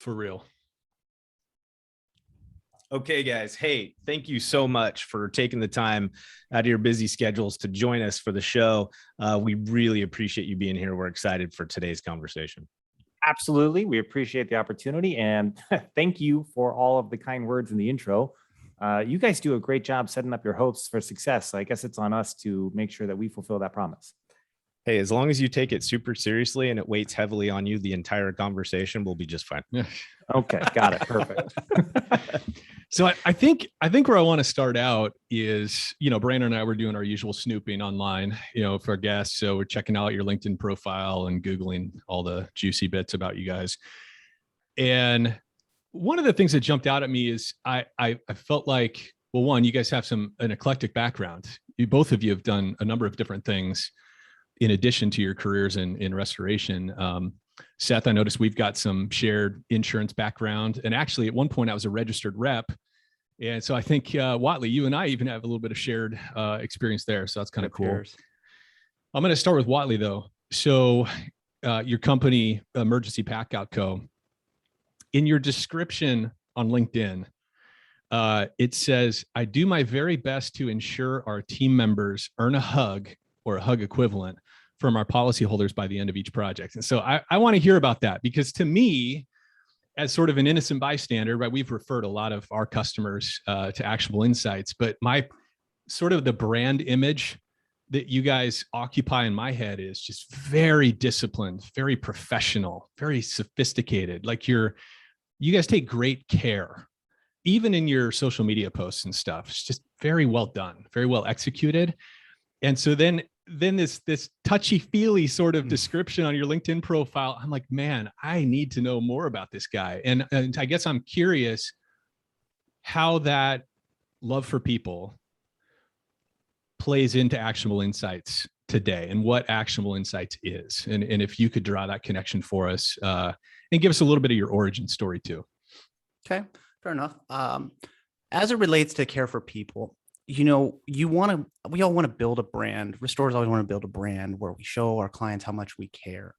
For real. Okay, guys. Hey, thank you so much for taking the time out of your busy schedules to join us for the show. We really appreciate you being here. We're excited for today's conversation. Absolutely. We appreciate the opportunity. And thank you for all of the kind words in the intro. You guys do a great job setting up your hosts for success. I guess it's on us to make sure that we fulfill that promise. Hey, as long as you take it super seriously and it weighs heavily on you the entire conversation, we'll be just fine. Okay, got it. Perfect. So I think where I want to start out is, Brandon and I were doing our usual snooping online, for our guests. So we're checking out your LinkedIn profile and Googling all the juicy bits about you guys. And one of the things that jumped out at me is I felt like, well, one, you guys have an eclectic background. Both of you have done a number of different things in addition to your careers in restoration. Seth, I noticed we've got some shared insurance background. And actually, at one point, I was a registered rep. And so I think, Whatley, you and I even have a little bit of shared experience there. So that's kind of cool. Cheers. I'm going to start with Whatley, though. So your company, Emergency Packout Co., in your description on LinkedIn, it says, I do my very best to ensure our team members earn a hug or a hug equivalent from our policyholders by the end of each project. And so I want to hear about that, because to me, as sort of an innocent bystander, right, we've referred a lot of our customers to Actionable Insights, but my sort of the brand image that you guys occupy in my head is just very disciplined, very professional, very sophisticated. Like you guys take great care, even in your social media posts and stuff. It's just very well done, very well executed. And so then this touchy-feely sort of description on your LinkedIn profile, I'm like, man, I need to know more about this guy. And I guess I'm curious how that love for people plays into Actionable Insights today and what Actionable Insights is. And if you could draw that connection for us and give us a little bit of your origin story too. Okay, fair enough. As it relates to care for people, we all want to build a brand. Restorers always want to build a brand where we show our clients how much we care.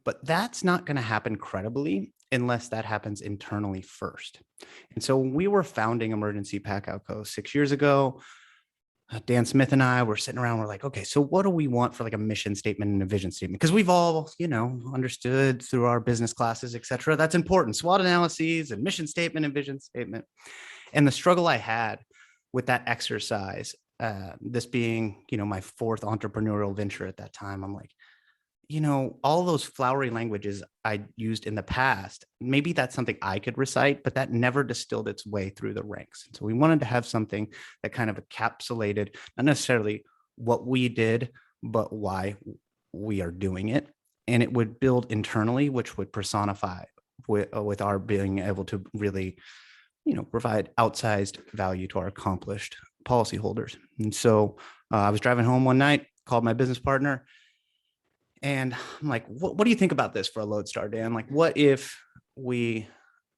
But that's not going to happen credibly unless that happens internally first. And so when we were founding Emergency Packout Co. 6 years ago, Dan Smith and I were sitting around, we're like, okay, so what do we want for like a mission statement and a vision statement? Because we've all, understood through our business classes, et cetera, that's important. SWOT analyses and mission statement and vision statement. And the struggle I had with that exercise, this being, my fourth entrepreneurial venture at that time, I'm like, all those flowery languages I used in the past, maybe that's something I could recite, but that never distilled its way through the ranks. So we wanted to have something that kind of encapsulated, not necessarily what we did, but why we are doing it. And it would build internally, which would personify with our being able to really provide outsized value to our accomplished policyholders. And so I was driving home one night, called my business partner, and I'm like, what do you think about this for a Lodestar, Dan? Like, what if we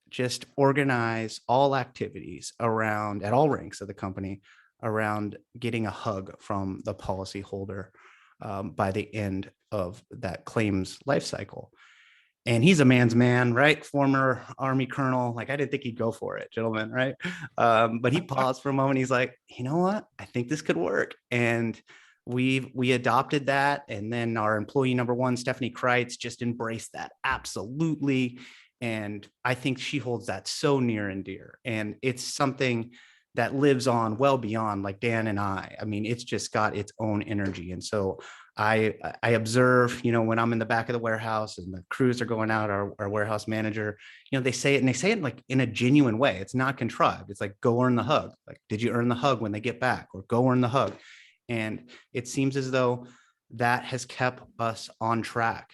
just organize all activities around, at all ranks of the company, around getting a hug from the policyholder by the end of that claims life cycle? And he's a man's man, right? Former Army colonel. Like, I didn't think he'd go for it, gentlemen, right? But he paused for a moment. He's like, you know what? I think this could work. And we adopted that. And then our employee number one, Stephanie Kreitz, just embraced that. Absolutely. And I think she holds that so near and dear. And it's something that lives on well beyond like Dan and I. I mean, it's just got its own energy. And so I observe, when I'm in the back of the warehouse and the crews are going out, our warehouse manager, they say it, and they say it like in a genuine way. It's not contrived. It's like, go earn the hug. Like, did you earn the hug when they get back? Or go earn the hug. And it seems as though that has kept us on track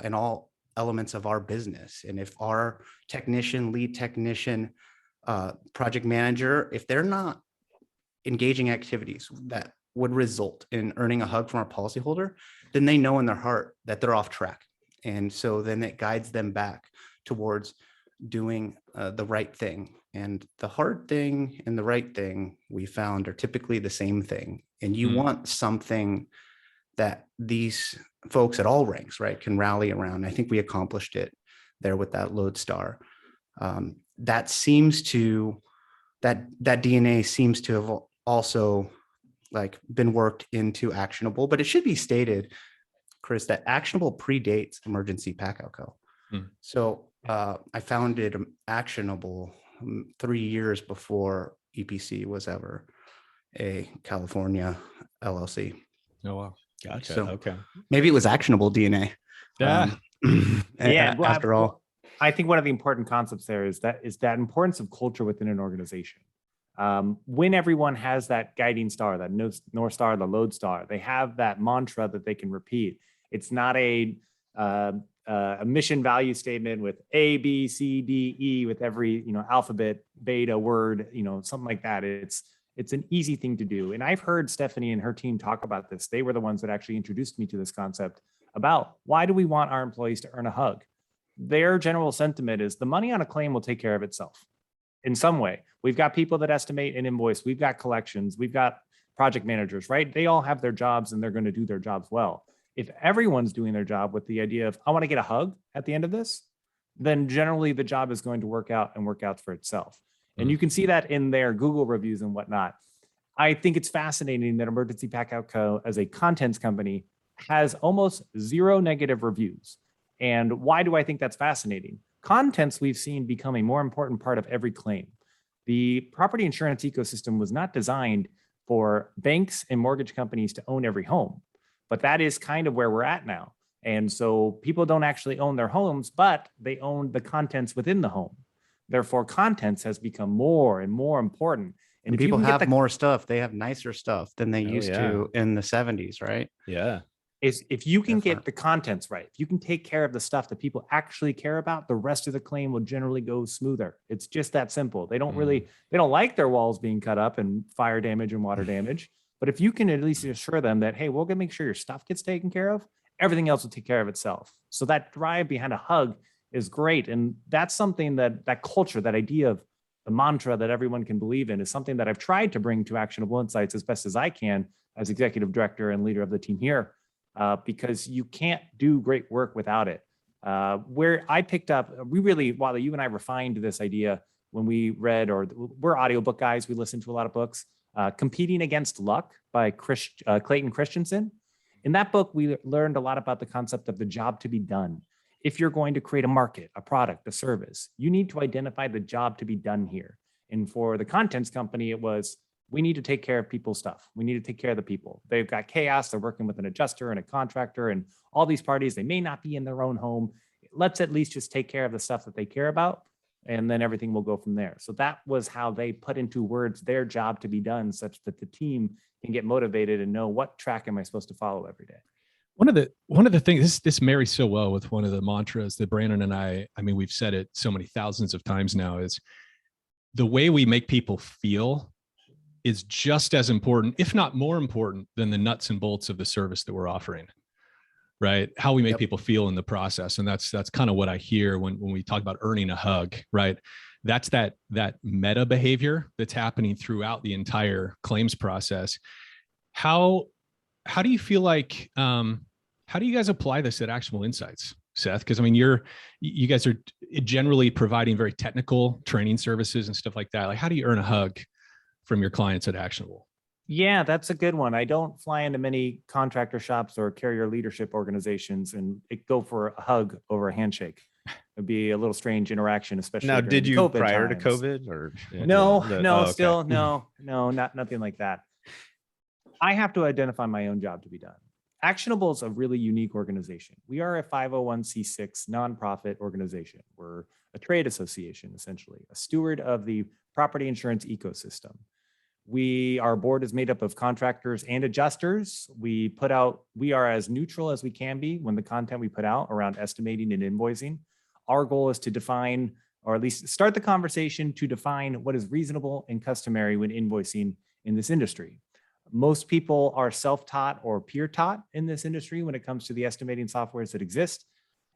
in all elements of our business. And if our technician, lead technician, project manager, if they're not engaging activities that would result in earning a hug from our policyholder, then they know in their heart that they're off track. And so then it guides them back towards doing the right thing. And the hard thing and the right thing we found are typically the same thing. And you want something that these folks at all ranks, right, can rally around. I think we accomplished it there with that Lodestar. That seems to that DNA seems to have also like been worked into Actionable, but it should be stated, Chris, that Actionable predates Emergency Packout Co. So I founded Actionable 3 years before EPC was ever a California LLC. Oh, wow. Gotcha. So okay. maybe it was Actionable DNA. Yeah. Well, After all, I think one of the important concepts there is that importance of culture within an organization. When everyone has that guiding star, that North Star, the lodestar, they have that mantra that they can repeat. It's not a mission value statement with A, B, C, D, E with every alphabet, beta word, something like that. It's an easy thing to do. And I've heard Stephanie and her team talk about this. They were the ones that actually introduced me to this concept about why do we want our employees to earn a hug? Their general sentiment is the money on a claim will take care of itself in some way. We've got people that estimate and invoice. We've got collections. We've got project managers, right? They all have their jobs and they're going to do their jobs well. If everyone's doing their job with the idea of, I want to get a hug at the end of this, then generally the job is going to work out for itself. And you can see that in their Google reviews and whatnot. I think it's fascinating that Emergency Packout Co. as a contents company has almost 0 negative reviews. And why do I think that's fascinating? Contents we've seen become a more important part of every claim. The property insurance ecosystem was not designed for banks and mortgage companies to own every home, but that is kind of where we're at now. And so people don't actually own their homes, but they own the contents within the home. Therefore, contents has become more and more important. and people have more stuff. They have nicer stuff than they used yeah. to in the 70s, right? Yeah. Is if you can get the contents right, if you can take care of the stuff that people actually care about, the rest of the claim will generally go smoother. It's just that simple. They don't they don't like their walls being cut up and fire damage and water damage. But if you can at least assure them that, hey, we're gonna make sure your stuff gets taken care of, everything else will take care of itself. So that drive behind a hug is great. And that's something that culture, that idea of the mantra that everyone can believe in is something that I've tried to bring to Actionable Insights as best as I can as executive director and leader of the team here. Because you can't do great work without it. Where I picked up, Whatley, you and I refined this idea when we read, or we're audiobook guys, we listen to a lot of books, Competing Against Luck by Clayton Christensen. In that book, we learned a lot about the concept of the job to be done. If you're going to create a market, a product, a service, you need to identify the job to be done here. And for the contents company, it was, we need to take care of people's stuff. We need to take care of the people. They've got chaos. They're working with an adjuster and a contractor and all these parties. They may not be in their own home. Let's at least just take care of the stuff that they care about, and then everything will go from there. So that was how they put into words their job to be done, such that the team can get motivated and know, what track am I supposed to follow every day. One of the things, this marries so well with one of the mantras that Brandon and I mean, we've said it so many thousands of times now, is the way we make people feel is just as important, if not more important, than the nuts and bolts of the service that we're offering, right? How we make people feel in the process. And that's kind of what I hear when we talk about earning a hug, right? That's that meta behavior that's happening throughout the entire claims process. How do you feel like, how do you guys apply this at Actionable Insights, Seth? Because I mean, you guys are generally providing very technical training services and stuff like that. Like, how do you earn a hug from your clients at Actionable? Yeah, that's a good one. I don't fly into many contractor shops or carrier leadership organizations and go for a hug over a handshake. It'd be a little strange interaction, especially now. Did you COVID prior times. to COVID or nothing like that. I have to identify my own job to be done. Actionable is a really unique organization. We are a 501c6 nonprofit organization. We're a trade association, essentially, a steward of the property insurance ecosystem. Our board is made up of contractors and adjusters. We are as neutral as we can be when the content we put out around estimating and invoicing. Our goal is to define, or at least start the conversation to define what is reasonable and customary when invoicing in this industry. Most people are self-taught or peer-taught in this industry when it comes to the estimating softwares that exist.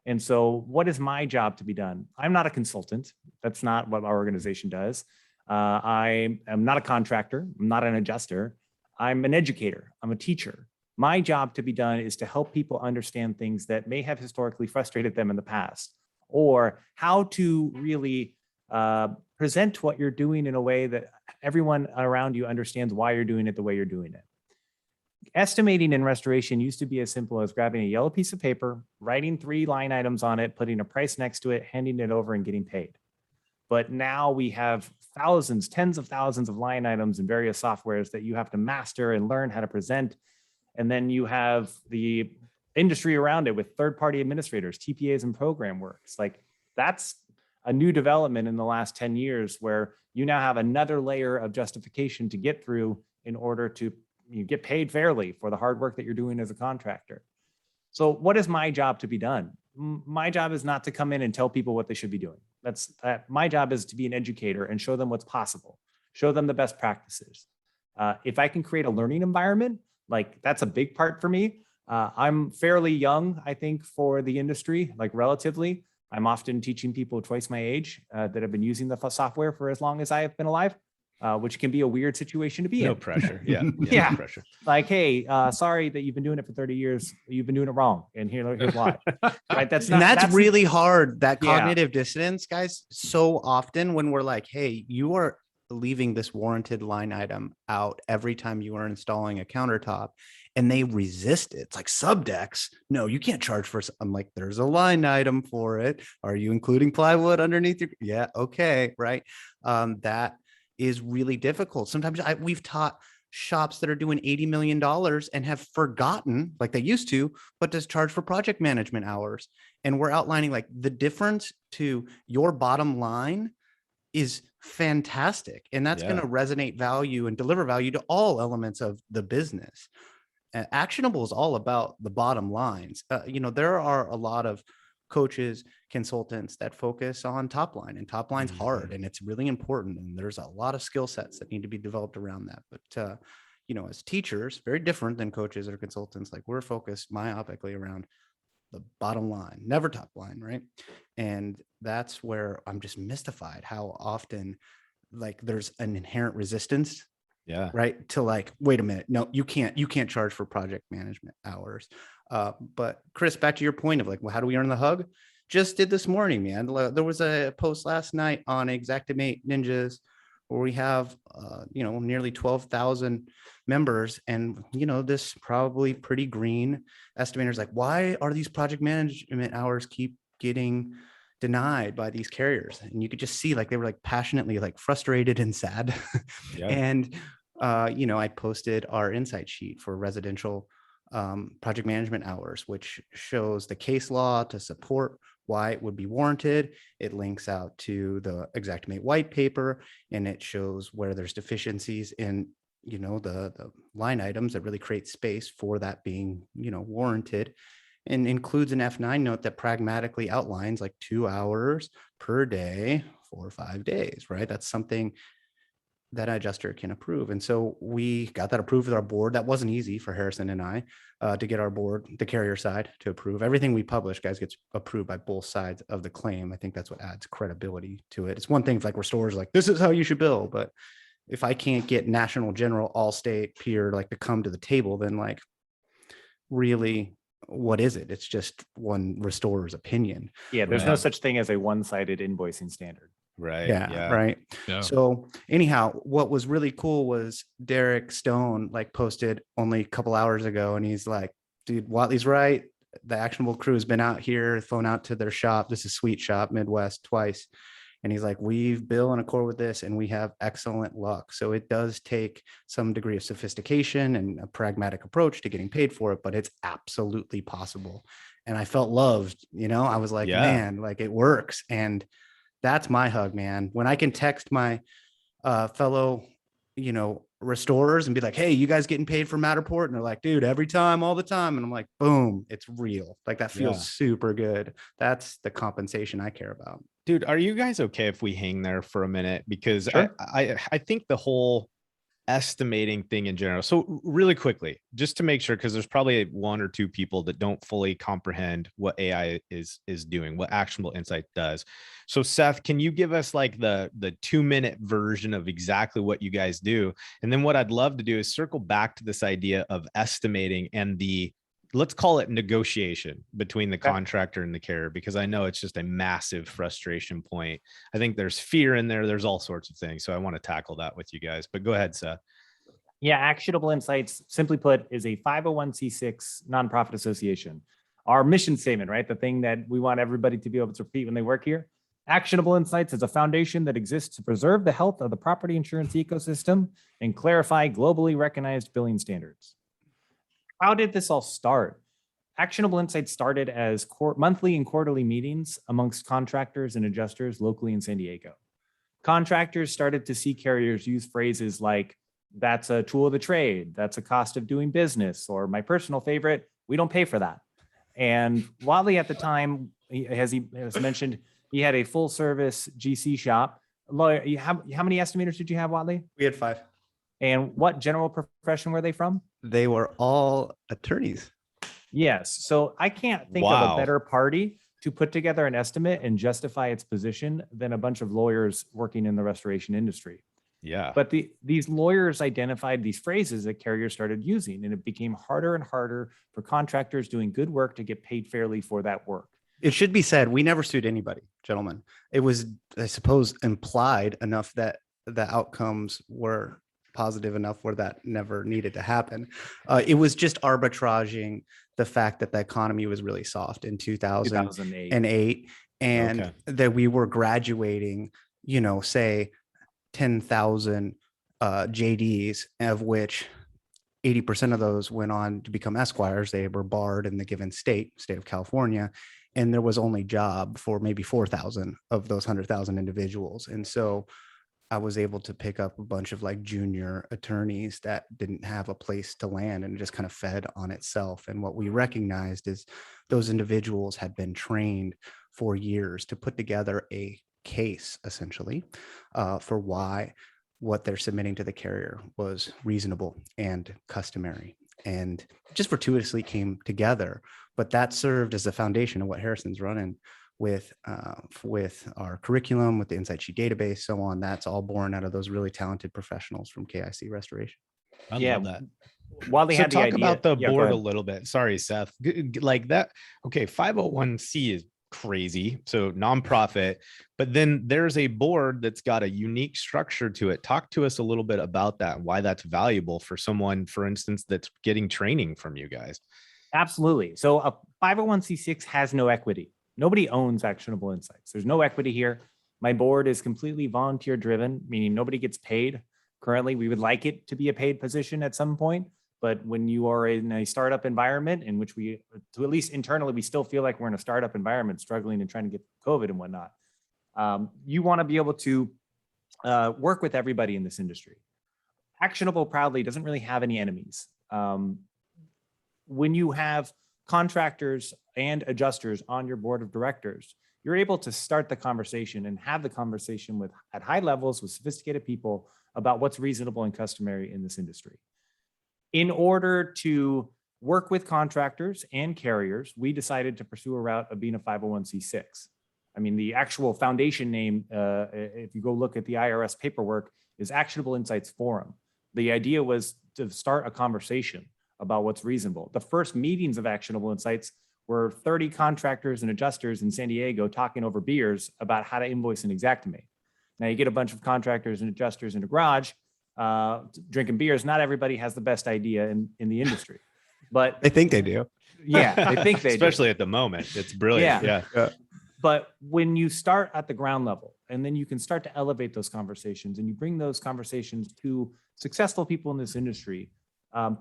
And so what is my job to be done? I'm not a consultant. That's not what our organization does. I am not a contractor. I'm not an adjuster. I'm an educator. I'm a teacher. My job to be done is to help people understand things that may have historically frustrated them in the past, or how to really present what you're doing in a way that everyone around you understands why you're doing it the way you're doing it. Estimating in restoration used to be as simple as grabbing a yellow piece of paper, writing 3 line items on it, putting a price next to it, handing it over and getting paid. But now we have thousands, tens of thousands of line items in various softwares that you have to master and learn how to present. And then you have the industry around it with third-party administrators, TPAs and program works. Like, that's a new development in the last 10 years where you now have another layer of justification to get through in order to get paid fairly for the hard work that you're doing as a contractor. So what is my job to be done? My job is not to come in and tell people what they should be doing. My job is to be an educator and show them what's possible, show them the best practices. If I can create a learning environment, like, that's a big part for me. I'm fairly young, I think, for the industry, like, relatively. I'm often teaching people twice my age that have been using the software for as long as I have been alive, which can be a weird situation to be in. No pressure. Yeah. Yeah. No pressure. Like, hey, sorry that you've been doing it for 30 years. You've been doing it wrong. And here's why. Right? That's really hard. That cognitive dissonance, guys. So often when we're like, hey, you are leaving this warranted line item out every time you are installing a countertop, and they resist it. It's like subdecks. No, you can't charge for. I'm like, there's a line item for it. Are you including plywood underneath your? Yeah. Okay. Right. That is really difficult. Sometimes we've taught shops that are doing $80 million and have forgotten, like they used to, but just charge for project management hours. And we're outlining, like, the difference to your bottom line is fantastic. And that's going to resonate value and deliver value to all elements of the business. Actionable is all about the bottom lines. There are a lot of coaches, consultants that focus on top line, and top line's hard, and it's really important. And there's a lot of skill sets that need to be developed around that. But, as teachers, very different than coaches or consultants, like, we're focused myopically around the bottom line, never top line. Right. And that's where I'm just mystified how often, like, there's an inherent resistance. Yeah. Right. To, like, wait a minute. No, you can't charge for project management hours. But Chris, back to your point of, like, well, how do we earn the hug? Just did this morning, man. There was a post last night on Xactimate Ninjas where we have, nearly 12,000 members. And, this probably pretty green estimators, like, why are these project management hours keep getting denied by these carriers? And you could just see, like, they were, like, passionately, like, frustrated and sad. Yeah. And, I posted our insight sheet for residential project management hours, which shows the case law to support why it would be warranted. It links out to the Xactimate white paper, and it shows where there's deficiencies in, the line items that really create space for that being, warranted, and includes an F9 note that pragmatically outlines, like, 2 hours per day, 4 or 5 days, right? That's something that an adjuster can approve. And so we got that approved with our board. That wasn't easy for Harrison and I to get our board, the carrier side, to approve. Everything we publish, guys, gets approved by both sides of the claim. I think that's what adds credibility to it. It's one thing if, like, restorers like, this is how you should bill, but if I can't get National General, Allstate, Peer, like, to come to the table, then, like, really, what is it? It's just one restorer's opinion. Yeah, there's no such thing as a one-sided invoicing standard. Right. Yeah. Right. Yeah. So anyhow, what was really cool was Derek Stone, like, posted only a couple hours ago, and he's like, dude, Whatley's right. The Actionable crew has been out here, flown out to their shop. This is Sweet Shop Midwest twice. And he's like, we've bill in accord with this, and we have excellent luck. So it does take some degree of sophistication and a pragmatic approach to getting paid for it, but it's absolutely possible. And I felt loved, I was like, man, like, it works. And that's my hug, man. When I can text my fellow, restorers and be like, hey, you guys getting paid for Matterport? And they're like, dude, every time, all the time. And I'm like, boom, it's real. Like, that feels super good. That's the compensation I care about. Dude, are you guys okay if we hang there for a minute? Because sure. I think the whole estimating thing in general. So really quickly, just to make sure, because there's probably 1 or 2 people that don't fully comprehend what AI is doing, what Actionable Insight does. So Seth, can you give us, like, the 2-minute version of exactly what you guys do? And then what I'd love to do is circle back to this idea of estimating and the let's call it negotiation between the Okay. contractor and the carrier, because I know it's just a massive frustration point. I think there's fear in there. There's all sorts of things. So I want to tackle that with you guys, but go ahead, Seth. Yeah, Actionable Insights, simply put, is a 501c6 nonprofit association. Our mission statement, right? The thing that we want everybody to be able to repeat when they work here. Actionable Insights is a foundation that exists to preserve the health of the property insurance ecosystem and clarify globally recognized billing standards. How did this all start? Actionable Insights started as monthly and quarterly meetings amongst contractors and adjusters locally in San Diego. Contractors started to see carriers use phrases like, that's a tool of the trade, that's a cost of doing business, or my personal favorite, we don't pay for that. And Whatley at the time, as he has mentioned, he had a full service GC shop. Lawyer, how many estimators did you have, Whatley? We had 5. And what general profession were they from? They were all attorneys. Yes. So I can't think of Wow. a better party to put together an estimate and justify its position than a bunch of lawyers working in the restoration industry. Yeah. But these lawyers identified these phrases that carriers started using, and it became harder and harder for contractors doing good work to get paid fairly for that work. It should be said, we never sued anybody, gentlemen. It was, I suppose, implied enough that the outcomes were positive enough where that never needed to happen. It was just arbitraging the fact that the economy was really soft in 2008 and Okay. that we were graduating, say 10,000 JDs, of which 80% of those went on to become Esquires. They were barred in the given state of California. And there was only job for maybe 4,000 of those 100,000 individuals. And so I was able to pick up a bunch of like junior attorneys that didn't have a place to land, and it just kind of fed on itself. And what we recognized is those individuals had been trained for years to put together a case, essentially, for why what they're submitting to the carrier was reasonable and customary, and just fortuitously came together. But that served as the foundation of what Harrison's running with our curriculum, with the Insight Sheet database, so on. That's all born out of those really talented professionals from KIC Restoration. I Yeah. love that. While they So had the talk idea, about the Yeah, go board a ahead. little bit. Sorry, Seth. Like that. Okay. 501c is crazy. So nonprofit, but then there's a board that's got a unique structure to it. Talk to us a little bit about that and why that's valuable for someone, for instance, that's getting training from you guys. Absolutely. So a 501c6 has no equity. Nobody owns Actionable Insights. There's no equity here. My board is completely volunteer driven, meaning nobody gets paid. Currently, we would like it to be a paid position at some point. But when you are in a startup environment in which we, to at least internally, we still feel like we're in a startup environment, struggling and trying to get COVID and whatnot. You want to be able to work with everybody in this industry. Actionable proudly doesn't really have any enemies. When you have contractors and adjusters on your board of directors, you're able to start the conversation and have the conversation with at high levels with sophisticated people about what's reasonable and customary in this industry. In order to work with contractors and carriers, we decided to pursue a route of being a 501c6. I mean, the actual foundation name, if you go look at the IRS paperwork, is Actionable Insights Forum. The idea was to start a conversation about what's reasonable. The first meetings of Actionable Insights were 30 contractors and adjusters in San Diego talking over beers about how to invoice and Xactimate. Now you get a bunch of contractors and adjusters in a garage drinking beers. Not everybody has the best idea in the industry, but They think they do. yeah, they think they especially at the moment. It's brilliant. Yeah. But when you start at the ground level, and then you can start to elevate those conversations, and you bring those conversations to successful people in this industry,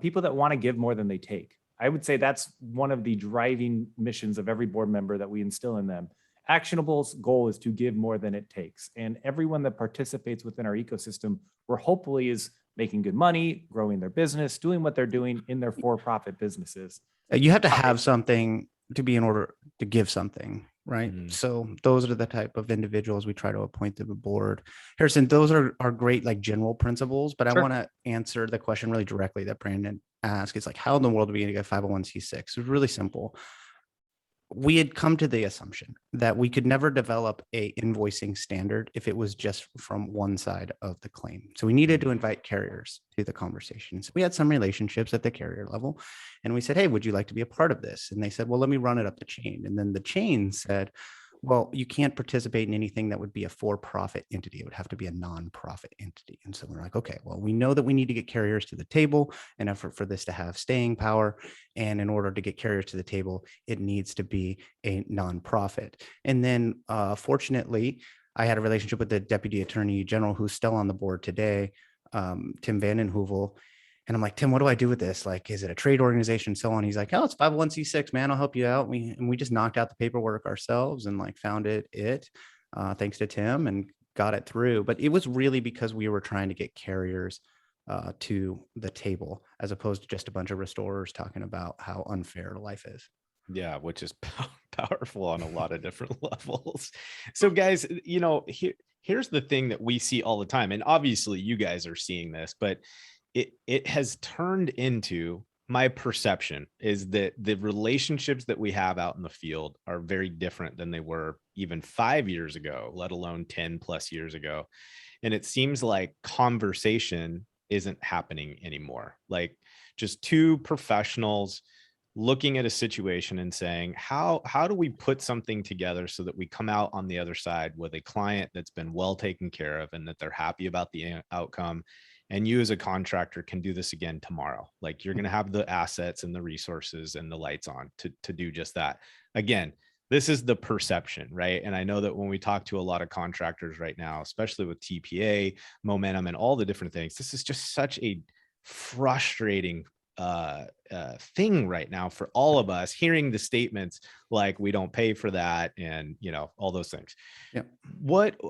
people that want to give more than they take. I would say that's one of the driving missions of every board member that we instill in them. Actionable's goal is to give more than it takes. And everyone that participates within our ecosystem, we're hopefully is making good money, growing their business, doing what they're doing in their for-profit businesses. You have to have something to be in order to give something, right? Mhm. So those are the type of individuals we try to appoint to the board. Harrison, those are great, like general principles, but Sure. I want to answer the question really directly that Brandon asked. It's like, how in the world are we going to get 501c6? It's really simple. we had come to the assumption that we could never develop a invoicing standard if it was just from one side of the claim. So we needed to invite carriers to the conversation. So we had some relationships at the carrier level, and we said, hey, would you like to be a part of this? And they said, well, let me run it up the chain. And then the chain said, well, you can't participate in anything that would be a for-profit entity. It would have to be a non-profit entity. And so we're like, okay, well, we know that we need to get carriers to the table in effort for this to have staying power. And in order to get carriers to the table, it needs to be a non-profit. And then fortunately, I had a relationship with the Deputy Attorney General, who's still on the board today, Tim Vanden Heuvel. And I'm like, Tim, what do I do with this? Like, is it a trade organization? So on. He's like, oh, it's 501c6, man. I'll help you out. We just knocked out the paperwork ourselves and like found it thanks to Tim, and got it through. But it was really because we were trying to get carriers to the table, as opposed to just a bunch of restorers talking about how unfair life is. Yeah, which is powerful on a lot of different levels. So guys, you know, here's the thing that we see all the time. And obviously you guys are seeing this, but it has turned into, my perception is that the relationships that we have out in the field are very different than they were even 5 years ago, let alone 10 plus years ago. And it seems like conversation isn't happening anymore. Like just two professionals looking at a situation and saying, how do we put something together so that we come out on the other side with a client that's been well taken care of and that they're happy about the outcome. And you as a contractor can do this again tomorrow. Like you're going to have the assets and the resources and the lights on to do just that. Again, this is the perception, right? And I know that when we talk to a lot of contractors right now, especially with TPA, momentum, and all the different things, this is just such a frustrating thing right now for all of us, hearing the statements like we don't pay for that and you know all those things. Yeah. What,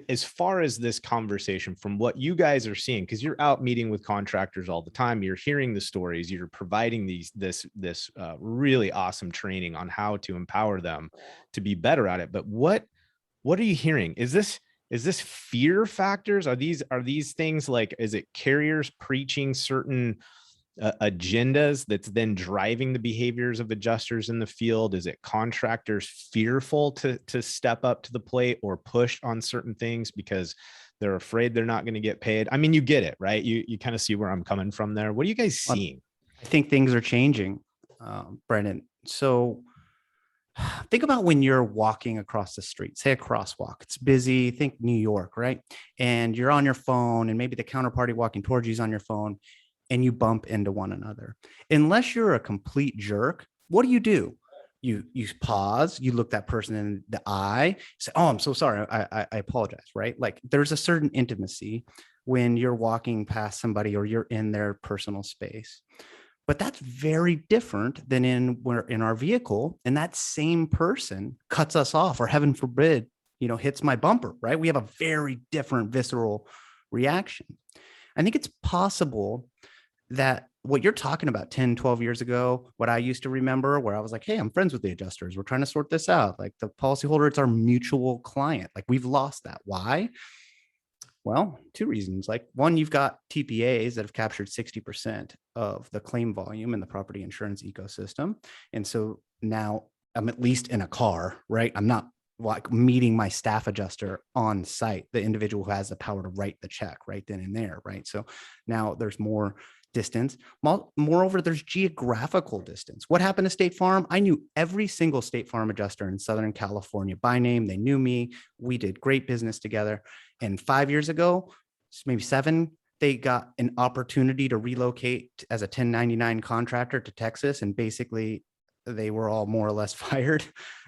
as far as this conversation, from what you guys are seeing, because you're out meeting with contractors all the time, you're hearing the stories, you're providing this really awesome training on how to empower them to be better at it, but what are you hearing? Is this fear factors? Are these things like, is it carriers preaching certain agendas that's then driving the behaviors of adjusters in the field? Is it contractors fearful to step up to the plate or push on certain things because they're afraid they're not going to get paid? I mean, you get it, right? You kind of see where I'm coming from there. What are you guys seeing? I think things are changing, Brendan. So think about when you're walking across the street, say a crosswalk, it's busy, think New York, right? And you're on your phone, and maybe the counterparty walking towards you is on your phone, and you bump into one another. Unless you're a complete jerk, what do? You pause, you look that person in the eye, say, oh, I'm so sorry, I apologize, right? Like there's a certain intimacy when you're walking past somebody or you're in their personal space. But that's very different than we're in our vehicle and that same person cuts us off, or heaven forbid, hits my bumper, right? We have a very different visceral reaction. I think it's possible that what you're talking about 10, 12 years ago, what I used to remember, where I was like, hey, I'm friends with the adjusters, we're trying to sort this out. Like the policyholder, it's our mutual client. Like we've lost that. Why? Well, two reasons. Like one, you've got TPAs that have captured 60% of the claim volume in the property insurance ecosystem. And so now I'm at least in a car, right? I'm not like meeting my staff adjuster on site, the individual who has the power to write the check right then and there, right? So now there's more distance. Moreover, there's geographical distance. What happened to State Farm? I knew every single State Farm adjuster in Southern California by name. They knew me. We did great business together. And 5 years ago, maybe 7, they got an opportunity to relocate as a 1099 contractor to Texas. And basically, they were all more or less fired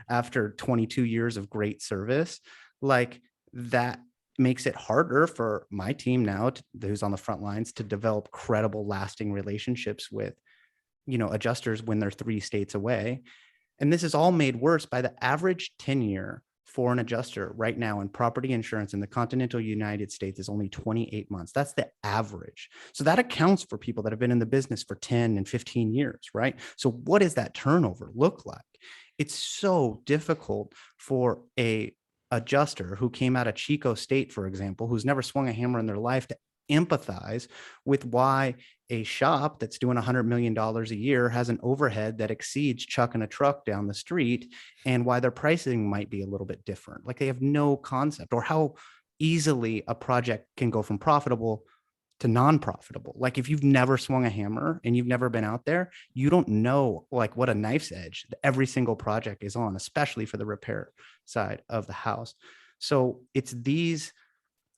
after 22 years of great service. Like that makes it harder for my team now, who's on the front lines, to develop credible, lasting relationships with, adjusters when they're 3 states away. And this is all made worse by the average tenure for an adjuster right now in property insurance in the continental United States is only 28 months. That's the average. So that accounts for people that have been in the business for 10 and 15 years, right? So what does that turnover look like? It's so difficult for a adjuster who came out of Chico State, for example, who's never swung a hammer in their life, to empathize with why a shop that's doing $100 million a year has an overhead that exceeds chucking a truck down the street, and why their pricing might be a little bit different. Like they have no concept, or how easily a project can go from profitable to non-profitable. Like if you've never swung a hammer and you've never been out there, you don't know like what a knife's edge every single project is on, especially for the repair side of the house. So it's these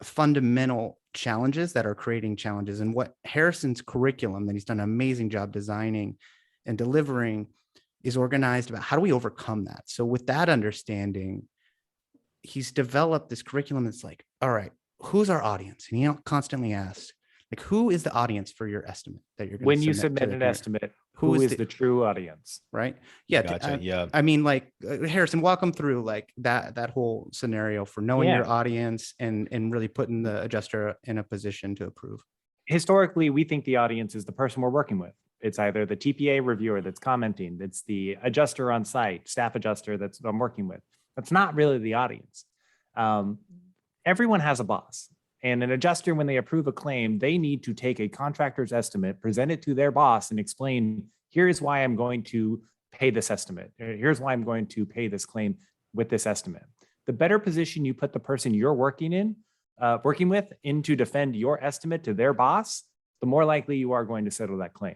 fundamental challenges that are creating challenges. And what Harrison's curriculum that he's done an amazing job designing and delivering is organized about how do we overcome that? So with that understanding, he's developed this curriculum that's like, all right, who's our audience? And he constantly asks, like, who is the audience for your estimate that you're going to When you submit an estimate, who is the true audience? Right. Yeah. Gotcha. Yeah. I mean, like Harrison, walk them through like that whole scenario for knowing your audience and really putting the adjuster in a position to approve. Historically, we think the audience is the person we're working with. It's either the TPA reviewer that's commenting, it's the adjuster on site, staff adjuster that's I'm working with. That's not really the audience. Everyone has a boss. And an adjuster, when they approve a claim, they need to take a contractor's estimate, present it to their boss, and explain, here's why I'm going to pay this estimate. Here's why I'm going to pay this claim with this estimate. The better position you put the person you're working with in to defend your estimate to their boss, the more likely you are going to settle that claim.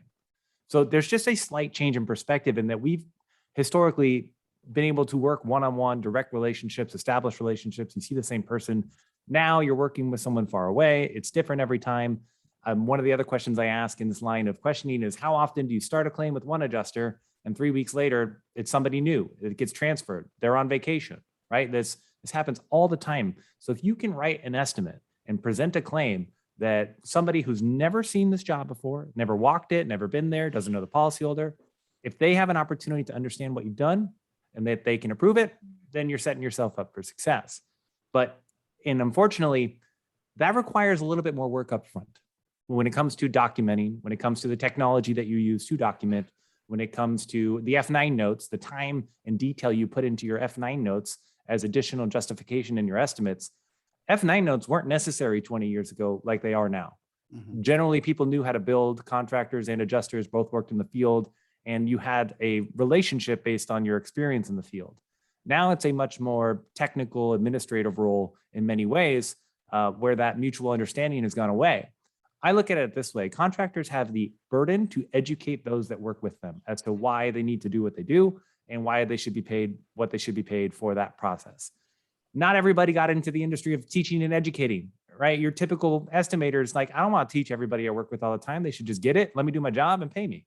So there's just a slight change in perspective in that we've historically been able to work one-on-one, direct relationships, established relationships. You see the same person. Now you're working with someone far away. It's different every time. One of the other questions I ask in this line of questioning is, how often do you start a claim with one adjuster and 3 weeks later it's somebody new, it gets transferred, they're on vacation, right? This happens all the time. So if you can write an estimate and present a claim that somebody who's never seen this job before, never walked it, never been there, doesn't know the policyholder, if they have an opportunity to understand what you've done and that they can approve it, then you're setting yourself up for success. And unfortunately, that requires a little bit more work up front when it comes to documenting, when it comes to the technology that you use to document, when it comes to the F9 notes, the time and detail you put into your F9 notes as additional justification in your estimates. F9 notes weren't necessary 20 years ago like they are now. Mm-hmm. Generally, people knew how to build. Contractors and adjusters both worked in the field, and you had a relationship based on your experience in the field. Now it's a much more technical administrative role in many ways, where that mutual understanding has gone away. I look at it this way. Contractors have the burden to educate those that work with them as to why they need to do what they do and why they should be paid what they should be paid for that process. Not everybody got into the industry of teaching and educating, right? Your typical estimator is like, I don't want to teach everybody I work with all the time. They should just get it. Let me do my job and pay me.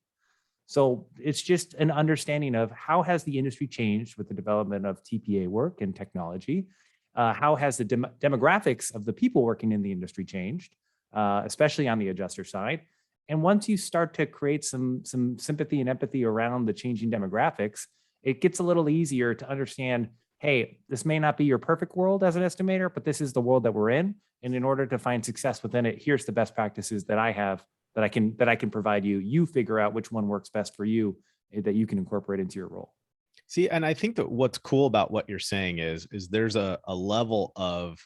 So it's just an understanding of how has the industry changed with the development of TPA work and technology? How has the demographics of the people working in the industry changed, especially on the adjuster side? And once you start to create some sympathy and empathy around the changing demographics, it gets a little easier to understand, hey, this may not be your perfect world as an estimator, but this is the world that we're in. And in order to find success within it, here's the best practices that I have that I can provide you. You figure out which one works best for you that you can incorporate into your role. See, and I think that what's cool about what you're saying is there's a level of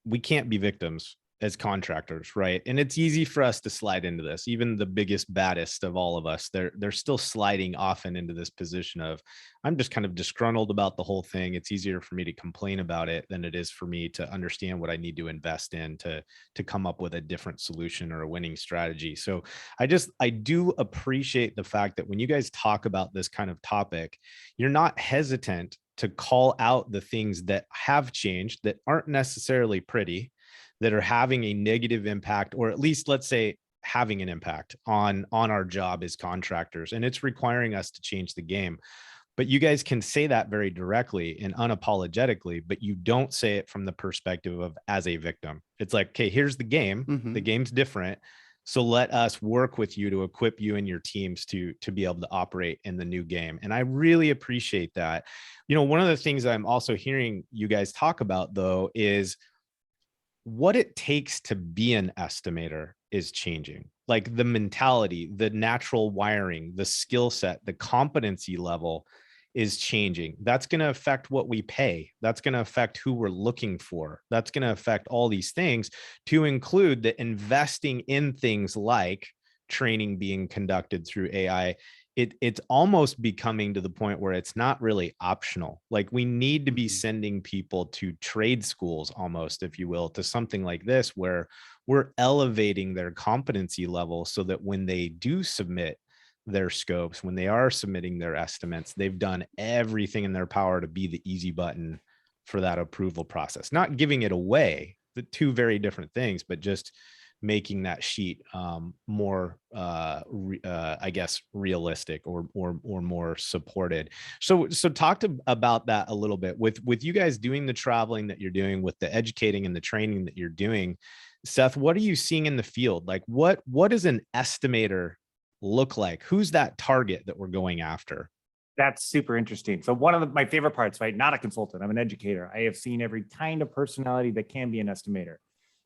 we can't be victims as contractors, right? And it's easy for us to slide into this. Even the biggest, baddest of all of us, they're still sliding often into this position of, I'm just kind of disgruntled about the whole thing. It's easier for me to complain about it than it is for me to understand what I need to invest in to come up with a different solution or a winning strategy. So I do appreciate the fact that when you guys talk about this kind of topic, you're not hesitant to call out the things that have changed that aren't necessarily pretty, that are having a negative impact, or at least let's say having an impact on our job as contractors. And it's requiring us to change the game. But you guys can say that very directly and unapologetically, but you don't say it from the perspective of as a victim. It's like, okay, here's the game. Mm-hmm. The game's different. So let us work with you to equip you and your teams to be able to operate in the new game. And I really appreciate that. You know, one of the things I'm also hearing you guys talk about though is what it takes to be an estimator is changing. Like the mentality, the natural wiring, the skill set, the competency level is changing. That's going to affect what we pay. That's going to affect who we're looking for. That's going to affect all these things, to include the investing in things like training being conducted through AI. It's almost becoming to the point where it's not really optional. Like, we need to be sending people to trade schools almost, if you will, to something like this, where we're elevating their competency level so that when they do submit their scopes, when they are submitting their estimates, they've done everything in their power to be the easy button for that approval process. Not giving it away, the two very different things, but just making that sheet more, I guess, realistic or more supported. So talk about that a little bit with you guys doing the traveling that you're doing, with the educating and the training that you're doing. Seth, what are you seeing in the field? Like, what does an estimator look like? Who's that target that we're going after? That's super interesting. So one of my favorite parts, right? Not a consultant, I'm an educator. I have seen every kind of personality that can be an estimator.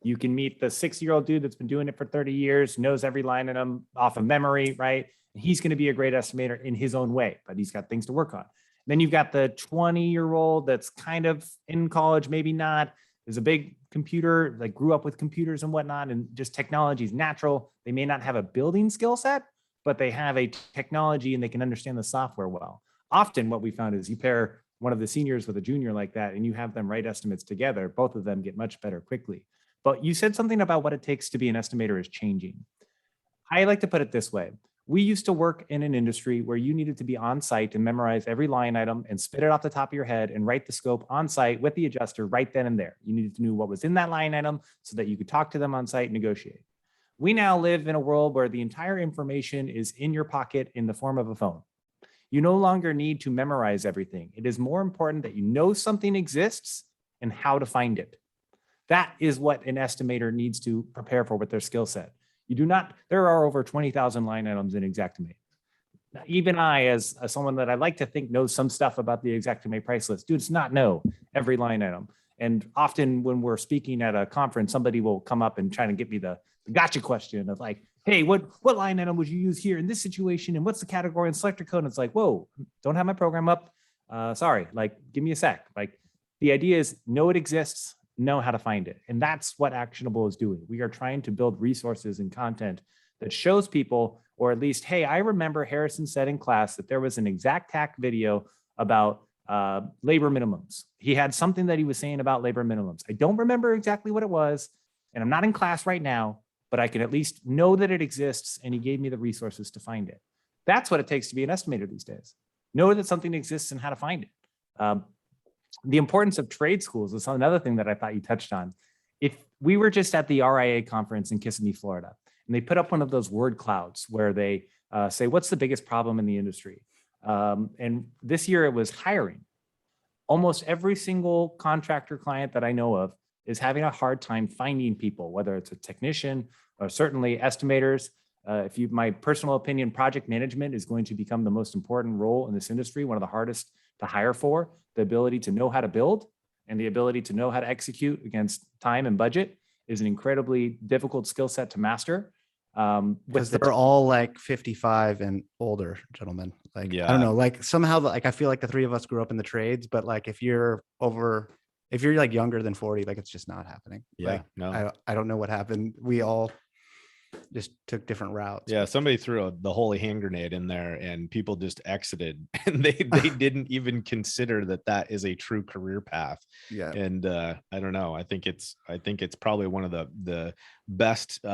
You can meet the 6-year-old dude that's been doing it for 30 years, knows every line item off of memory, right? He's going to be a great estimator in his own way, but he's got things to work on. Then you've got the 20-year-old that's kind of in college, maybe not, is a big computer, like grew up with computers and whatnot, and just technology is natural. They may not have a building skill set, but they have a technology and they can understand the software well. Often what we found is you pair one of the seniors with a junior like that, and you have them write estimates together, both of them get much better quickly. But you said something about what it takes to be an estimator is changing. I like to put it this way. We used to work in an industry where you needed to be on site and memorize every line item and spit it off the top of your head and write the scope on site with the adjuster right then and there. You needed to know what was in that line item so that you could talk to them on site and negotiate. We now live in a world where the entire information is in your pocket in the form of a phone. You no longer need to memorize everything. It is more important that you know something exists and how to find it. That is what an estimator needs to prepare for with their skill set. You do not, there are over 20,000 line items in Xactimate. Even I, as someone that I like to think knows some stuff about the Xactimate price list, does not know every line item. And often when we're speaking at a conference, somebody will come up and try to get me the gotcha question of like, hey, what line item would you use here in this situation? And what's the category and selector code? And it's like, whoa, don't have my program up. Sorry, like, give me a sec. Like, the idea is know it exists, know how to find it. And that's what Actionable is doing. We are trying to build resources and content that shows people, or at least, hey, I remember Harrison said in class that there was an Xactac video about labor minimums. He had something that he was saying about labor minimums. I don't remember exactly what it was, and I'm not in class right now, but I can at least know that it exists, and he gave me the resources to find it. That's what it takes to be an estimator these days. Know that something exists and how to find it. The importance of trade schools is another thing that I thought you touched on. If we were just at the RIA conference in Kissimmee, Florida, and they put up one of those word clouds where they say, what's the biggest problem in the industry? And this year it was hiring. Almost every single contractor client that I know of is having a hard time finding people, whether it's a technician or certainly estimators. My personal opinion, project management is going to become the most important role in this industry, one of the hardest to hire for. The ability to know how to build and the ability to know how to execute against time and budget is an incredibly difficult skill set to master. Because they're all like 55 and older, gentlemen. Like, yeah. I don't know, like somehow, like I feel like the three of us grew up in the trades, but like if you're like younger than 40, like it's just not happening. Yeah, like, no. I don't know what happened. We all just took different routes. Yeah, somebody threw the holy hand grenade in there and people just exited, and they didn't even consider that is a true career path. Yeah. And I don't know, I think it's probably one of the best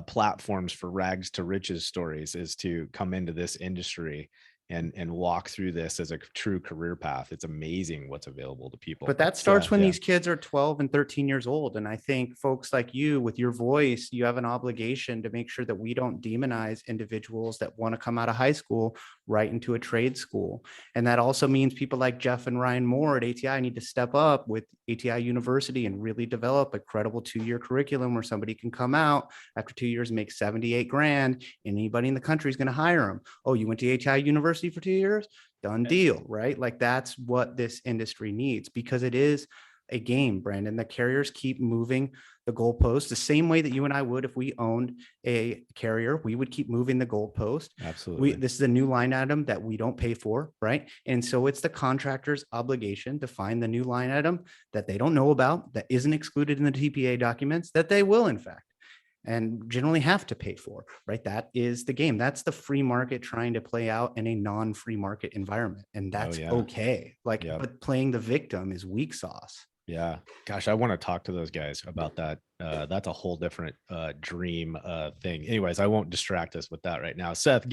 platforms for rags to riches stories is to come into this industry and walk through this as a true career path. It's amazing what's available to people. But that starts when these kids are 12 and 13 years old. And I think folks like you, with your voice, you have an obligation to make sure that we don't demonize individuals that want to come out of high school right into a trade school. And that also means people like Jeff and Ryan Moore at ATI need to step up with ATI University and really develop a credible 2-year curriculum where somebody can come out after 2 years and make 78 grand. And anybody in the country is going to hire them. Oh, you went to ATI University for 2 years? Done deal, right? Like that's what this industry needs, because it is a game, Brandon. The carriers keep moving the goalpost the same way that you and I would if we owned a carrier. We would keep moving the goalpost. Absolutely. This is a new line item that we don't pay for, right? And so it's the contractor's obligation to find the new line item that they don't know about, that isn't excluded in the TPA documents, that they will, in fact, and generally have to pay for, right? That is the game. That's the free market trying to play out in a non-free market environment. And that's okay. Like, but playing the victim is weak sauce. Yeah. Gosh, I want to talk to those guys about that. That's a whole different dream thing. Anyways, I won't distract us with that right now. Seth,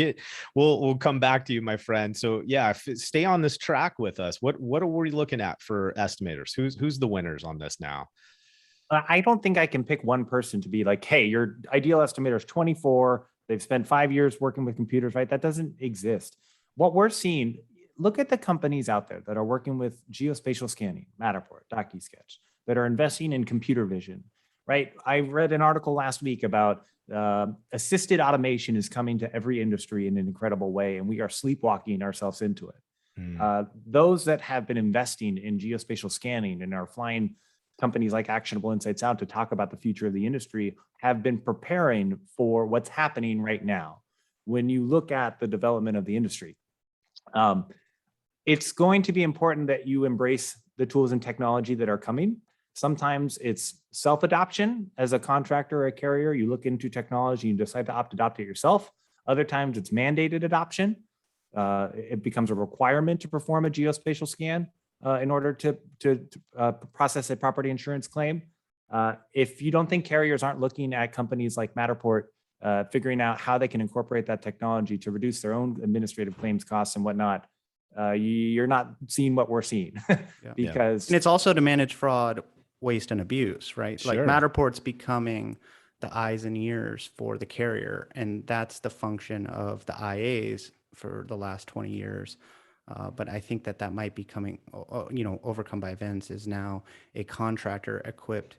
we'll come back to you, my friend. So yeah, stay on this track with us. What are we looking at for estimators? Who's the winners on this now? I don't think I can pick one person to be like, hey, your ideal estimator is 24. They've spent 5 years working with computers, right? That doesn't exist. What we're seeing, look at the companies out there that are working with geospatial scanning, Matterport, DocuSketch, that are investing in computer vision, right? I read an article last week about assisted automation is coming to every industry in an incredible way, and we are sleepwalking ourselves into it. Those that have been investing in geospatial scanning and are flying companies like Actionable Insights out to talk about the future of the industry have been preparing for what's happening right now. When you look at the development of the industry, it's going to be important that you embrace the tools and technology that are coming. Sometimes it's self-adoption as a contractor or a carrier. You look into technology and decide to adopt it yourself. Other times it's mandated adoption. It becomes a requirement to perform a geospatial scan in order to process a property insurance claim. If you don't think carriers aren't looking at companies like Matterport, figuring out how they can incorporate that technology to reduce their own administrative claims costs and whatnot, you're not seeing what we're seeing. Because and it's also to manage fraud, waste, and abuse, right? Sure. Like Matterport's becoming the eyes and ears for the carrier, and that's the function of the IAs for the last 20 years. But I think that might be coming, overcome by events, is now a contractor equipped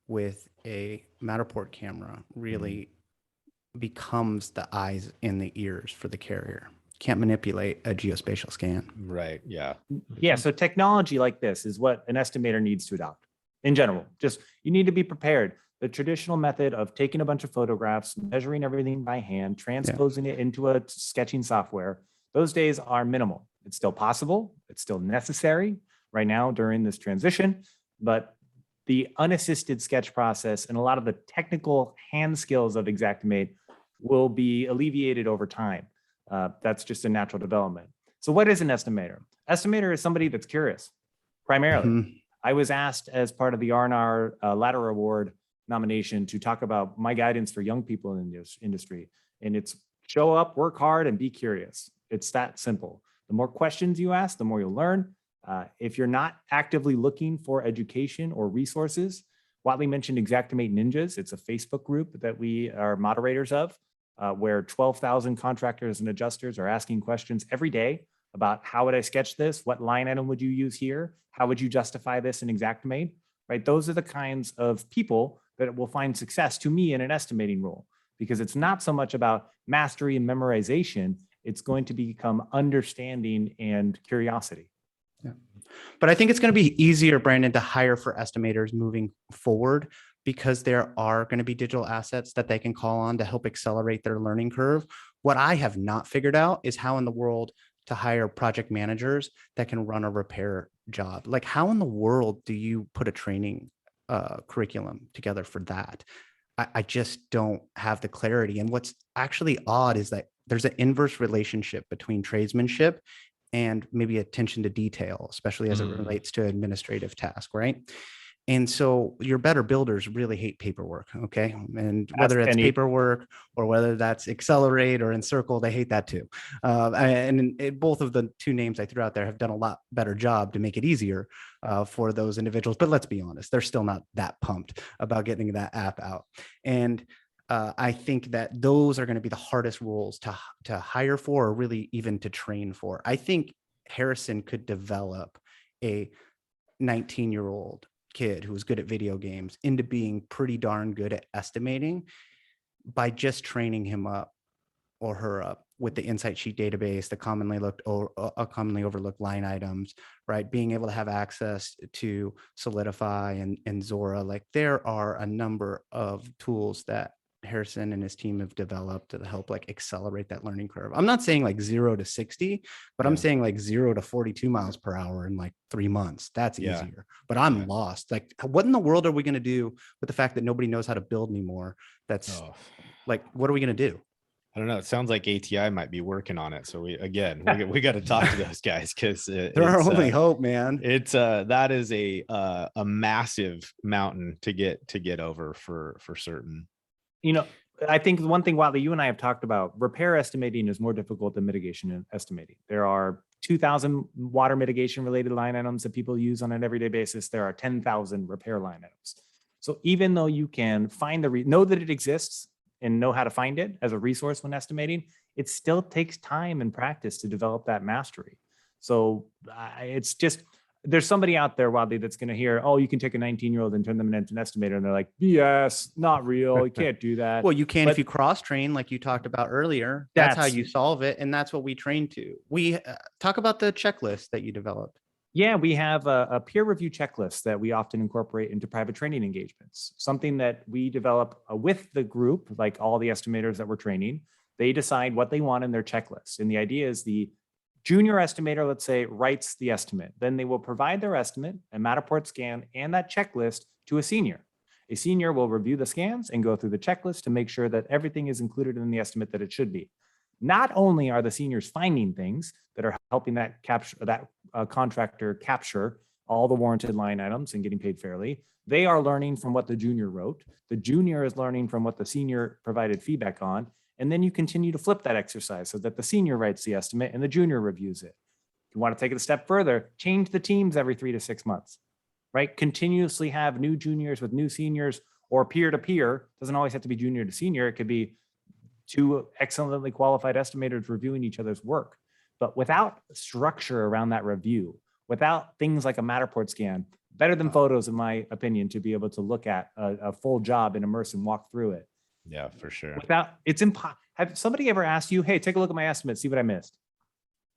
with a Matterport camera really becomes the eyes and the ears for the carrier. Can't manipulate a geospatial scan. Right. Yeah. Yeah. So technology like this is what an estimator needs to adopt in general. Just, you need to be prepared. The traditional method of taking a bunch of photographs, measuring everything by hand, transposing it into a sketching software, those days are minimal. It's still possible. It's still necessary right now during this transition, but the unassisted sketch process and a lot of the technical hand skills of Xactimate will be alleviated over time. That's just a natural development. So what is an estimator? Estimator is somebody that's curious, primarily. I was asked as part of the R&R Ladder Award nomination to talk about my guidance for young people in this industry. And it's show up, work hard, and be curious. It's that simple. The more questions you ask, the more you'll learn. If you're not actively looking for education or resources, Whatley mentioned Xactimate Ninjas. It's a Facebook group that we are moderators of, where 12,000 contractors and adjusters are asking questions every day about how would I sketch this? What line item would you use here? How would you justify this in Xactimate? Right? Those are the kinds of people that will find success to me in an estimating role, because it's not so much about mastery and memorization. It's going to become understanding and curiosity. Yeah. But I think it's going to be easier, Brandon, to hire for estimators moving forward, because there are going to be digital assets that they can call on to help accelerate their learning curve. What I have not figured out is how in the world to hire project managers that can run a repair job. Like, how in the world do you put a training curriculum together for that? I just don't have the clarity. And what's actually odd is that there's an inverse relationship between tradesmanship and maybe attention to detail, especially as it relates to administrative tasks, right? And so your better builders really hate paperwork, okay? And whether it's paperwork or whether that's Accelerate or Encircle, they hate that too. Both of the two names I threw out there have done a lot better job to make it easier for those individuals. But let's be honest, they're still not that pumped about getting that app out. And I think that those are going to be the hardest roles to hire for, or really even to train for. I think Harrison could develop a 19-year-old kid who was good at video games into being pretty darn good at estimating by just training him up or her up with the insight sheet database, the commonly overlooked line items, right? Being able to have access to Solidify and Zora, like there are a number of tools that Harrison and his team have developed to help like accelerate that learning curve. I'm not saying like 0 to 60, but I'm saying like 0 to 42 miles per hour in like 3 months. That's easier, but I'm lost. Like, what in the world are we going to do with the fact that nobody knows how to build anymore? That's like, what are we going to do? I don't know. It sounds like ATI might be working on it. So we got to talk to those guys, because they're our only hope, man. It's that is a massive mountain to get over for certain. You know, I think one thing, Whatley, you and I have talked about, repair estimating is more difficult than mitigation estimating. There are 2,000 water mitigation related line items that people use on an everyday basis. There are 10,000 repair line items. So even though you can find know that it exists and know how to find it as a resource when estimating, it still takes time and practice to develop that mastery. So it's just, there's somebody out there, Whatley, that's going to hear, oh, you can take a 19-year-old and turn them into an estimator. And they're like, BS, not real. You can't do that. Well, you can if you cross train, like you talked about earlier. That's how you solve it. And that's what we train to. We talk about the checklist that you developed. Yeah, we have a peer review checklist that we often incorporate into private training engagements, something that we develop with the group, like all the estimators that we're training. They decide what they want in their checklist. And the idea is the junior estimator, let's say, writes the estimate. Then they will provide their estimate, a Matterport scan, and that checklist to a senior. A senior will review the scans and go through the checklist to make sure that everything is included in the estimate that it should be. Not only are the seniors finding things that are helping that contractor capture all the warranted line items and getting paid fairly, they are learning from what the junior wrote. The junior is learning from what the senior provided feedback on. And then you continue to flip that exercise so that the senior writes the estimate and the junior reviews it. If you want to take it a step further, change the teams every 3 to 6 months, right? Continuously have new juniors with new seniors, or peer-to-peer. Doesn't always have to be junior to senior. It could be 2 excellently qualified estimators reviewing each other's work. But without structure around that review, without things like a Matterport scan, better than photos, in my opinion, to be able to look at a full job and immerse and walk through it. Yeah, for sure. Without, it's impossible. Have somebody ever asked you, hey, take a look at my estimate, see what I missed?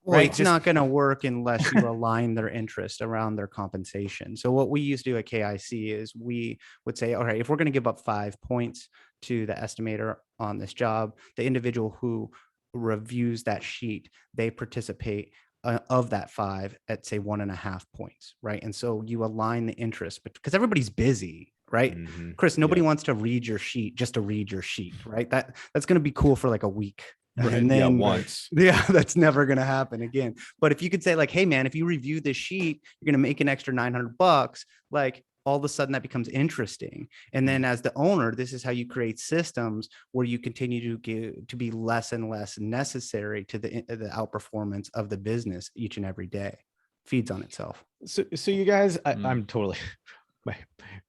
Well, right? It's not going to work unless you align their interest around their compensation. So what we used to do at KIC is we would say, all right, if we're going to give up 5 points to the estimator on this job, the individual who reviews that sheet, they participate of that 5 at, say, 1.5 points, right? And so you align the interest, but because everybody's busy, right? Mm-hmm. Chris, nobody wants to read your sheet just to read your sheet, right? That's going to be cool for like a week. Right. And then once. Yeah, that's never going to happen again. But if you could say like, hey man, if you review this sheet, you're going to make an extra $900, like all of a sudden that becomes interesting. And then as the owner, this is how you create systems where you continue to be less and less necessary to the outperformance of the business each and every day. Feeds on itself. So you guys, I'm totally,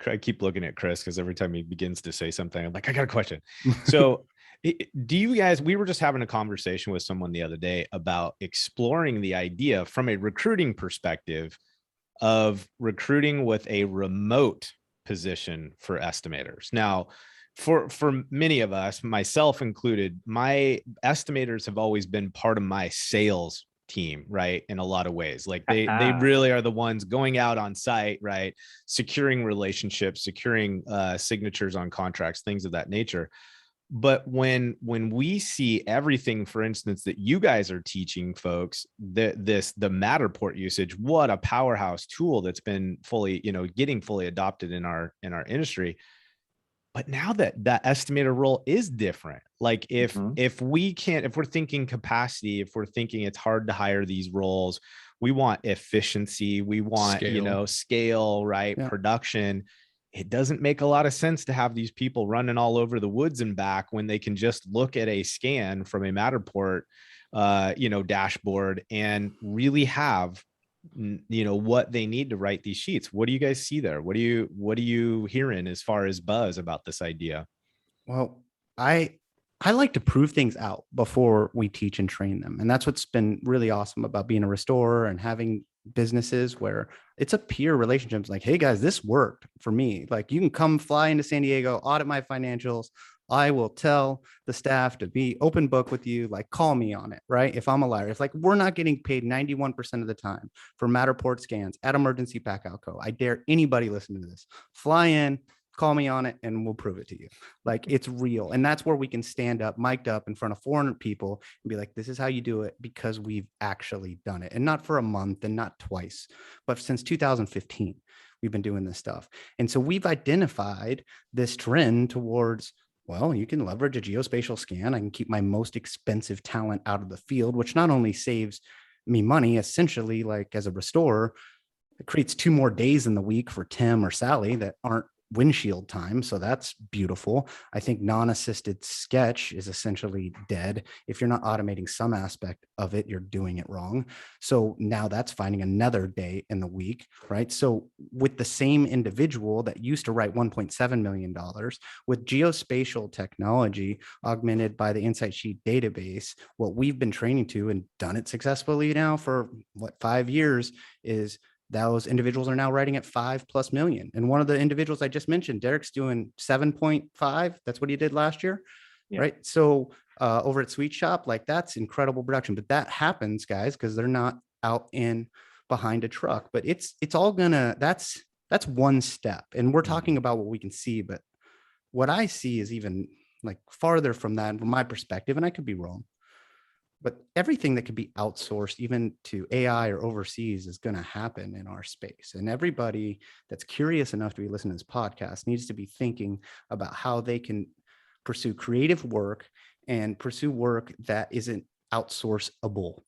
I keep looking at Chris because every time he begins to say something, I'm like, I got a question. So do you guys, we were just having a conversation with someone the other day about exploring the idea from a recruiting perspective of recruiting with a remote position for estimators. Now, for many of us, myself included, my estimators have always been part of my sales team, right? In a lot of ways, like they really are the ones going out on site, right? Securing relationships, securing signatures on contracts, things of that nature. But when we see everything, for instance, that you guys are teaching folks, the Matterport usage, what a powerhouse tool that's been fully, getting fully adopted in our industry. But now that estimator role is different, like if we're thinking capacity, if we're thinking it's hard to hire these roles, we want efficiency, we want, scale, right? Yeah. Production. It doesn't make a lot of sense to have these people running all over the woods and back when they can just look at a scan from a Matterport, dashboard and really have, what they need to write these sheets. What do you guys see there? What are you hearing as far as buzz about this idea? Well, I like to prove things out before we teach and train them. And that's what's been really awesome about being a restorer and having businesses where it's a peer relationship. It's like, hey guys, this worked for me. Like you can come fly into San Diego, audit my financials. I will tell the staff to be open book with you, like call me on it, right? If I'm a liar, it's like we're not getting paid 91% of the time for Matterport scans at Emergency Packout Co. I dare anybody listening to this, fly in, call me on it, and we'll prove it to you. Like it's real. And that's where we can stand up, mic'd up in front of 400 people and be like, this is how you do it, because we've actually done it. And not for a month and not twice, but since 2015, we've been doing this stuff. And so we've identified this trend towards, well, you can leverage a geospatial scan. I can keep my most expensive talent out of the field, which not only saves me money, essentially, like as a restorer, it creates 2 more days in the week for Tim or Sally that aren't windshield time. So that's beautiful. I think non-assisted sketch is essentially dead. If you're not automating some aspect of it, you're doing it wrong. So now that's finding another day in the week, right? So with the same individual that used to write $1.7 million, with geospatial technology augmented by the Insight Sheet database, what we've been training to and done it successfully now for 5 years is those individuals are now writing at 5+ million. And one of the individuals I just mentioned, Derek's doing 7.5. That's what he did last year. Yeah. Right. So over at Sweet Shop, like that's incredible production, but that happens, guys, because they're not out in behind a truck, but it's all gonna, that's one step. And we're talking about what we can see, but what I see is even like farther from that from my perspective, and I could be wrong. But everything that could be outsourced, even to AI or overseas, is going to happen in our space. And everybody that's curious enough to be listening to this podcast needs to be thinking about how they can pursue creative work and pursue work that isn't outsourceable.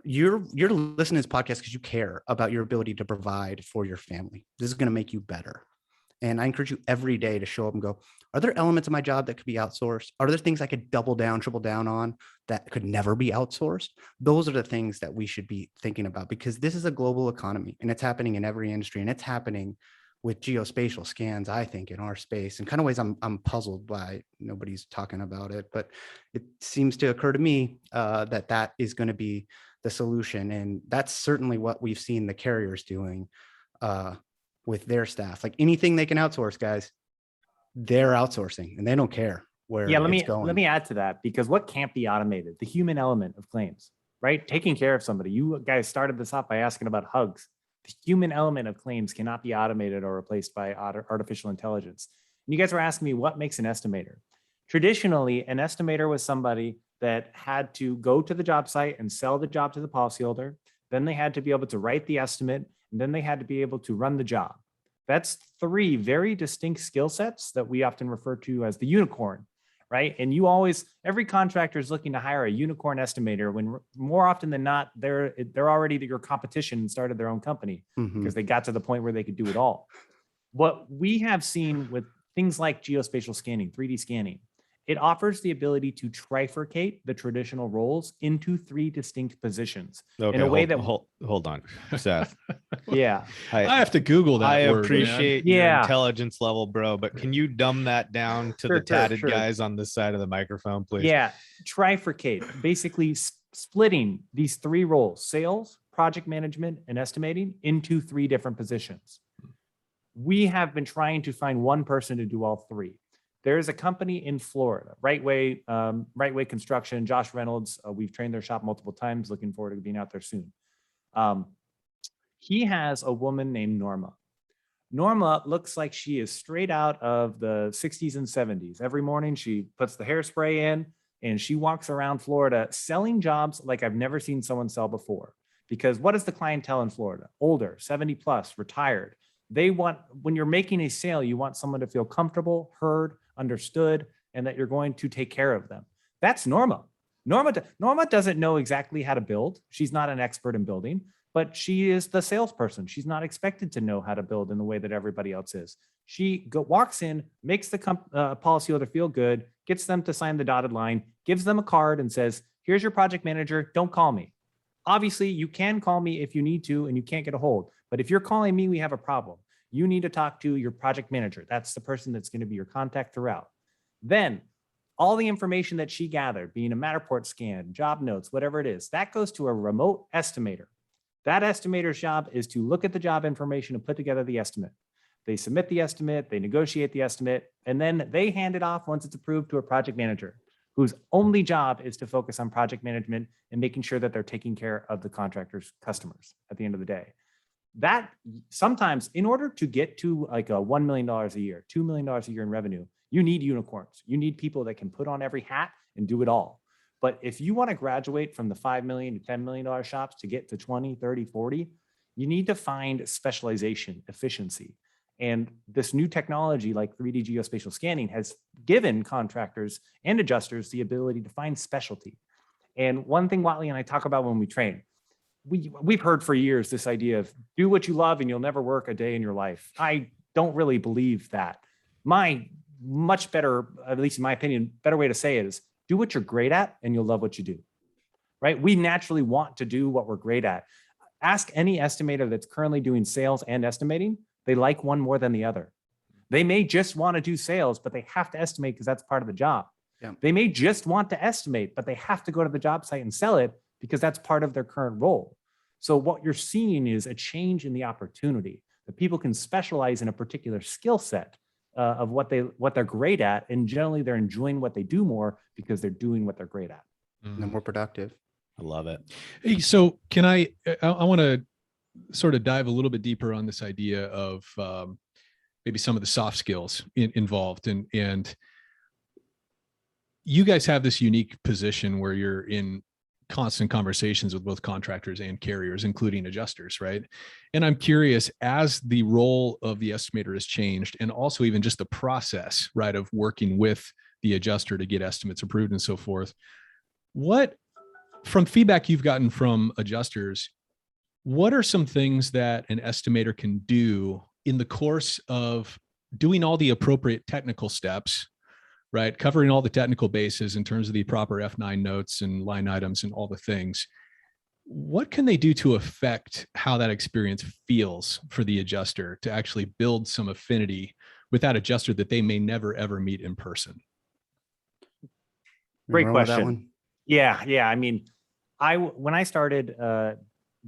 You're listening to this podcast because you care about your ability to provide for your family. This is going to make you better. And I encourage you every day to show up and go, are there elements of my job that could be outsourced? Are there things I could double down, triple down on that could never be outsourced? Those are the things that we should be thinking about, because this is a global economy and it's happening in every industry, and it's happening with geospatial scans, I think, in our space. In kind of ways I'm puzzled by nobody's talking about it, but it seems to occur to me that is going to be the solution. And that's certainly what we've seen the carriers doing with their staff. Like anything they can outsource, guys, they're outsourcing and they don't care where it's going. Let me add to that, because what can't be automated? The human element of claims, right? Taking care of somebody. You guys started this off by asking about hugs. The human element of claims cannot be automated or replaced by artificial intelligence. And you guys were asking me what makes an estimator. Traditionally, an estimator was somebody that had to go to the job site and sell the job to the policyholder. Then they had to be able to write the estimate, and then they had to be able to run the job. That's 3 very distinct skill sets that we often refer to as the unicorn, right? And every contractor is looking to hire a unicorn estimator when more often than not, they're already your competition and started their own company because they got to the point where they could do it all. What we have seen with things like geospatial scanning, 3D scanning, it offers the ability to trifurcate the traditional roles into 3 distinct positions in a way that hold on, Seth. Yeah, I have to Google that. I appreciate your intelligence level, bro, but can you dumb that down to the tatted guys on this side of the microphone, please? Yeah, trifurcate, basically splitting these 3 roles: sales, project management, and estimating into 3 different positions. We have been trying to find one person to do all 3. There's a company in Florida, Right Way Construction, Josh Reynolds. We've trained their shop multiple times. Looking forward to being out there soon. He has a woman named Norma. Norma looks like she is straight out of the 60s and 70s. Every morning she puts the hairspray in and she walks around Florida selling jobs like I've never seen someone sell before. Because what is the clientele in Florida? Older, 70 plus, retired. When you're making a sale, you want someone to feel comfortable, heard, understood, and that you're going to take care of them. That's Norma. Norma doesn't know exactly how to build. She's not an expert in building, but she is the salesperson. She's not expected to know how to build in the way that everybody else is. She walks in, makes the policyholder feel good, gets them to sign the dotted line, gives them a card and says, here's your project manager, don't call me. Obviously, you can call me if you need to and you can't get a hold. But if you're calling me, we have a problem. You need to talk to your project manager. That's the person that's going to be your contact throughout. Then all the information that she gathered, being a Matterport scan, job notes, whatever it is, that goes to a remote estimator. That estimator's job is to look at the job information and put together the estimate. They submit the estimate, they negotiate the estimate, and then they hand it off once it's approved to a project manager whose only job is to focus on project management and making sure that they're taking care of the contractor's customers at the end of the day. That sometimes, in order to get to like a $1 million a year, $2 million a year in revenue, you need unicorns. You need people that can put on every hat and do it all. But if you want to graduate from the $5 million to $10 million shops to get to 20, 30, 40, you need to find specialization, efficiency. And this new technology like 3D geospatial scanning has given contractors and adjusters the ability to find specialty. And one thing Whatley and I talk about when we train, we've heard for years this idea of do what you love and you'll never work a day in your life. I don't really believe that. My much better, at least in my opinion, better way to say it is do what you're great at and you'll love what you do, right? We naturally want to do what we're great at. Ask any estimator that's currently doing sales and estimating. They like one more than the other. They may just want to do sales, but they have to estimate because that's part of the job. Yeah. They may just want to estimate, but they have to go to the job site and sell it because that's part of their current role. So what you're seeing is a change in the opportunity that people can specialize in a particular skill set of what they're great at. And generally they're enjoying what they do more because they're doing what they're great at. And they're more productive. I love it. Hey, so can I want to sort of dive a little bit deeper on this idea of maybe some of the soft skills involved. And you guys have this unique position where you're in constant conversations with both contractors and carriers, including adjusters, right? And I'm curious, as the role of the estimator has changed, and also even just the process, right, of working with the adjuster to get estimates approved and so forth, what, from feedback you've gotten from adjusters, what are some things that an estimator can do in the course of doing all the appropriate technical steps, right? Covering all the technical bases in terms of the proper F9 notes and line items and all the things. What can they do to affect how that experience feels for the adjuster to actually build some affinity with that adjuster that they may never, ever meet in person? Great Remember that question. one? Yeah. I mean, when I started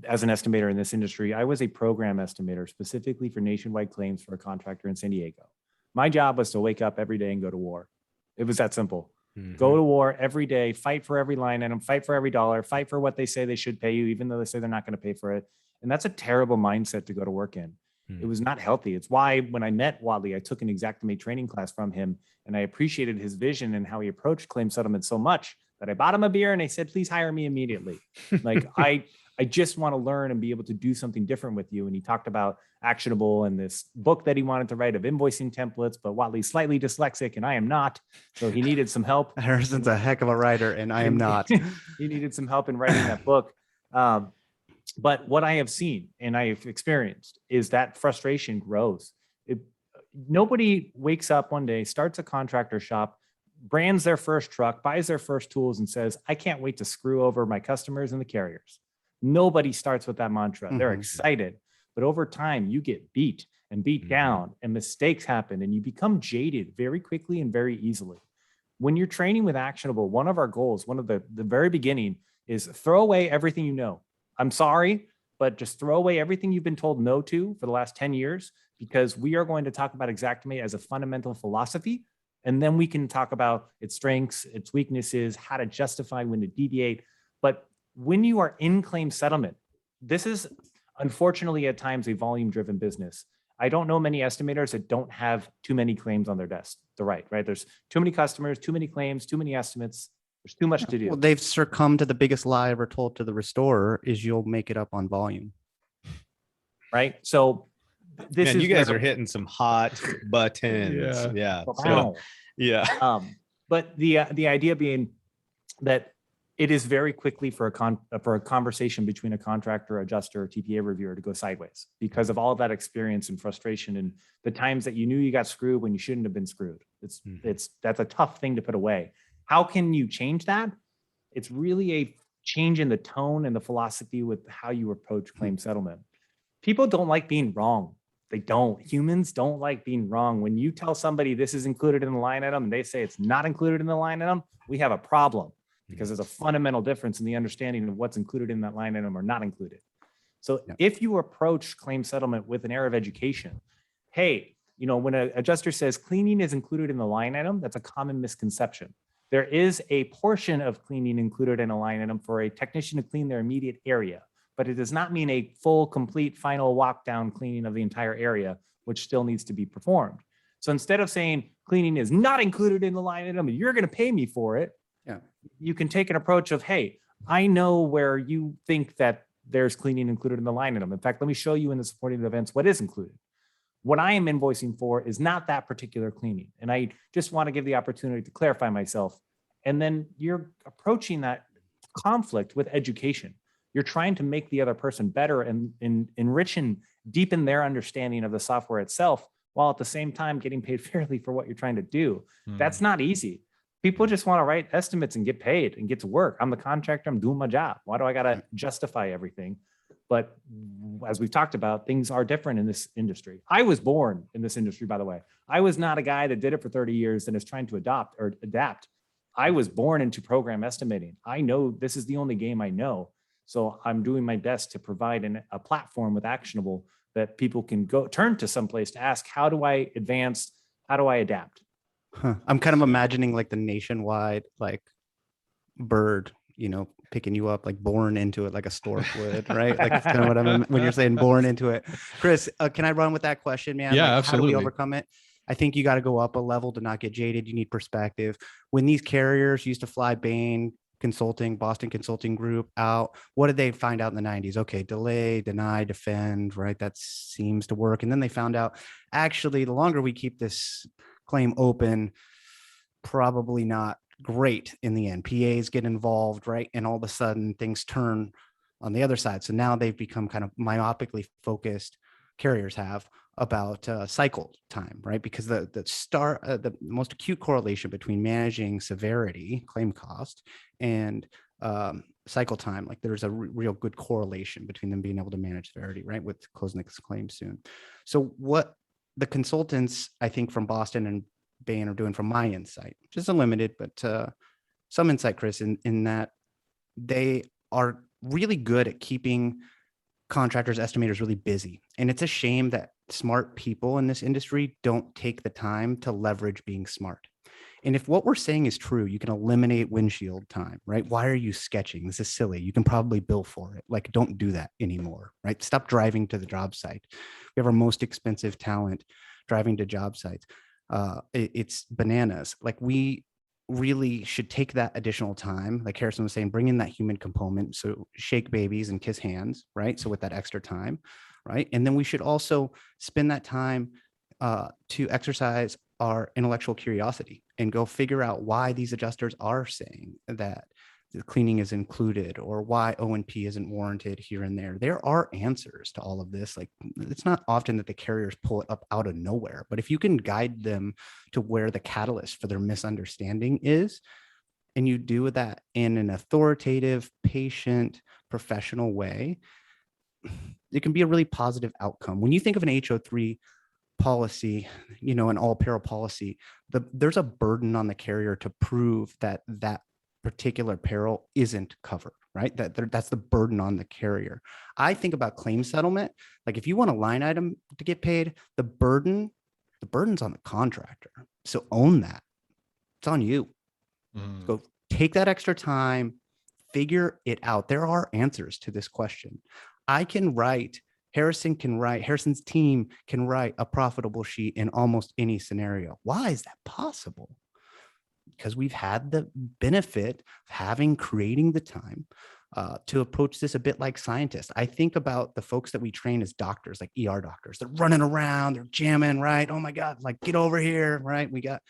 as an estimator in this industry, I was a program estimator specifically for nationwide claims for a contractor in San Diego. My job was to wake up every day and go to war. It was that simple. Mhm. Go to war every day, fight for every line item, fight for every dollar, fight for what they say they should pay you, even though they say they're not going to pay for it. And that's a terrible mindset to go to work in. It was not healthy. It's why when I met Whatley, I took an Xactimate training class from him, and I appreciated his vision and how he approached claim settlement so much that I bought him a beer and I said, please hire me immediately. Like I just want to learn and be able to do something different with you. And he talked about Actionable and this book that he wanted to write of invoicing templates, but Whatley's slightly dyslexic and I am not. So he needed some help. Harrison's a heck of a writer, and I am not. He needed some help in writing that book. But what I have seen and I have experienced is that frustration grows. Nobody wakes up one day, starts a contractor shop, brands their first truck, buys their first tools, and says, I can't wait to screw over my customers and the carriers. Nobody starts with that mantra. They're excited. But over time, you get beat and beat down, and mistakes happen, and you become jaded very quickly and very easily. When you're training with Actionable, one of our goals, one of the very beginning, is throw away everything you know. I'm sorry, but just throw away everything you've been told no to for the last 10 years, because we are going to talk about Xactimate as a fundamental philosophy. And then we can talk about its strengths, its weaknesses, how to justify when to deviate. But when you are in claim settlement, this is unfortunately at times a volume-driven business. I don't know many estimators that don't have too many claims on their desk to write, right? There's too many customers, too many claims, too many estimates. There's too much to do. Well, they've succumbed to the biggest lie ever told to the restorer is you'll make it up on volume. Right? So this Man, is you guys where- are hitting some hot buttons. Yeah. Wow. Yeah. But the idea being that it is very quickly for a conversation between a contractor, adjuster, TPA reviewer to go sideways because of all of that experience and frustration and the times that you knew you got screwed when you shouldn't have been screwed. That's a tough thing to put away. How can you change that? It's really a change in the tone and the philosophy with how you approach claim settlement. People don't like being wrong. They don't. Humans don't like being wrong. When you tell somebody this is included in the line item and they say it's not included in the line item, we have a problem because there's a fundamental difference in the understanding of what's included in that line item or not included. So if you approach claim settlement with an air of education, hey, when an adjuster says cleaning is included in the line item, that's a common misconception. There is a portion of cleaning included in a line item for a technician to clean their immediate area, but it does not mean a full, complete, final walk down cleaning of the entire area, which still needs to be performed. So instead of saying cleaning is not included in the line item and you're going to pay me for it, you can take an approach of, hey, I know where you think that there's cleaning included in the line item. In fact, let me show you in the supporting events what is included. What I am invoicing for is not that particular cleaning. And I just want to give the opportunity to clarify myself. And then you're approaching that conflict with education. You're trying to make the other person better and enrich and deepen their understanding of the software itself, while at the same time getting paid fairly for what you're trying to do. That's not easy. People just want to write estimates and get paid and get to work. I'm the contractor, I'm doing my job. Why do I got to justify everything? But as we've talked about, things are different in this industry. I was born in this industry, by the way. I was not a guy that did it for 30 years and is trying to adapt. I was born into program estimating. I know this is the only game I know. So I'm doing my best to provide a platform with Actionable that people can go turn to someplace to ask, how do I advance? How do I adapt? I'm kind of imagining like the nationwide like bird, picking you up, like born into it like a stork would, right? Like that's kind of what I'm when you're saying born into it. Chris, can I run with that question, man? Yeah, like, absolutely. How do we overcome it? I think you got to go up a level to not get jaded. You need perspective. When these carriers used to fly Bain Consulting, Boston Consulting Group out, what did they find out in the 90s? Okay, delay, deny, defend, right? That seems to work. And then they found out, actually, the longer we keep this claim open, probably not great in the end. PAs get involved, right? And all of a sudden things turn on the other side. So now they've become kind of myopically focused, carriers have, about cycle time, right? Because the most acute correlation between managing severity, claim cost, and cycle time, like there's a real good correlation between them being able to manage severity, right? With closing the claim soon. So what the consultants, I think, from Boston and Bain are doing, from my insight, just a limited, but some insight, Chris, in that they are really good at keeping contractors, estimators really busy. And it's a shame that smart people in this industry don't take the time to leverage being smart. And if what we're saying is true, you can eliminate windshield time, right? Why are you sketching? This is silly. You can probably bill for it. Like, don't do that anymore, right? Stop driving to the job site. We have our most expensive talent driving to job sites. It's bananas. Like, we really should take that additional time, like Harrison was saying, bring in that human component. So shake babies and kiss hands, right? So with that extra time, right? And then we should also spend that time to exercise our intellectual curiosity and go figure out why these adjusters are saying that the cleaning is included, or why O&P isn't warranted here and there. There are answers to all of this. Like, it's not often that the carriers pull it up out of nowhere, but if you can guide them to where the catalyst for their misunderstanding is, and you do that in an authoritative, patient, professional way, it can be a really positive outcome. When you think of an HO3 policy, an all peril policy, there's a burden on the carrier to prove that particular peril isn't covered, right? That's the burden on the carrier. I think about claim settlement. Like, if you want a line item to get paid, the burden's on the contractor. So own that. It's on you. Go take that extra time, figure it out. There are answers to this question. Harrison's team can write a profitable sheet in almost any scenario. Why is that possible? Because we've had the benefit of creating the time to approach this a bit like scientists. I think about the folks that we train as doctors, like ER doctors. They're running around, they're jamming, right? Oh my God, like, get over here, right? We got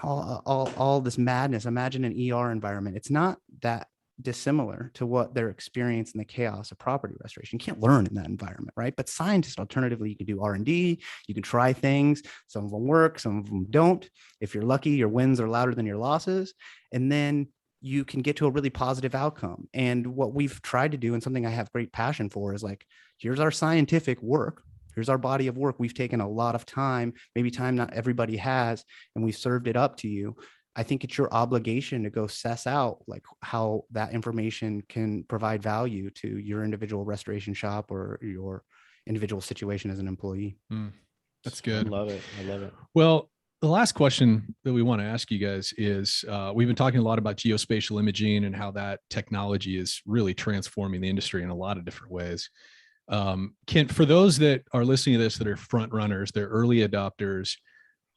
all this madness. Imagine an ER environment. It's not that dissimilar to what they're experiencing, the chaos of property restoration. You can't learn in that environment, right? But scientists, alternatively, you can do R&D, you can try things. Some of them work, some of them don't. If you're lucky, your wins are louder than your losses. And then you can get to a really positive outcome. And what we've tried to do, and something I have great passion for, is like, here's our scientific work. Here's our body of work. We've taken a lot of time, maybe time not everybody has, and we've served it up to you. I think it's your obligation to go suss out like how that information can provide value to your individual restoration shop or your individual situation as an employee. That's I good. love it. I love it. Well, the last question that we want to ask you guys is, we've been talking a lot about geospatial imaging and how that technology is really transforming the industry in a lot of different ways. For those that are listening to this that are front runners, they're early adopters,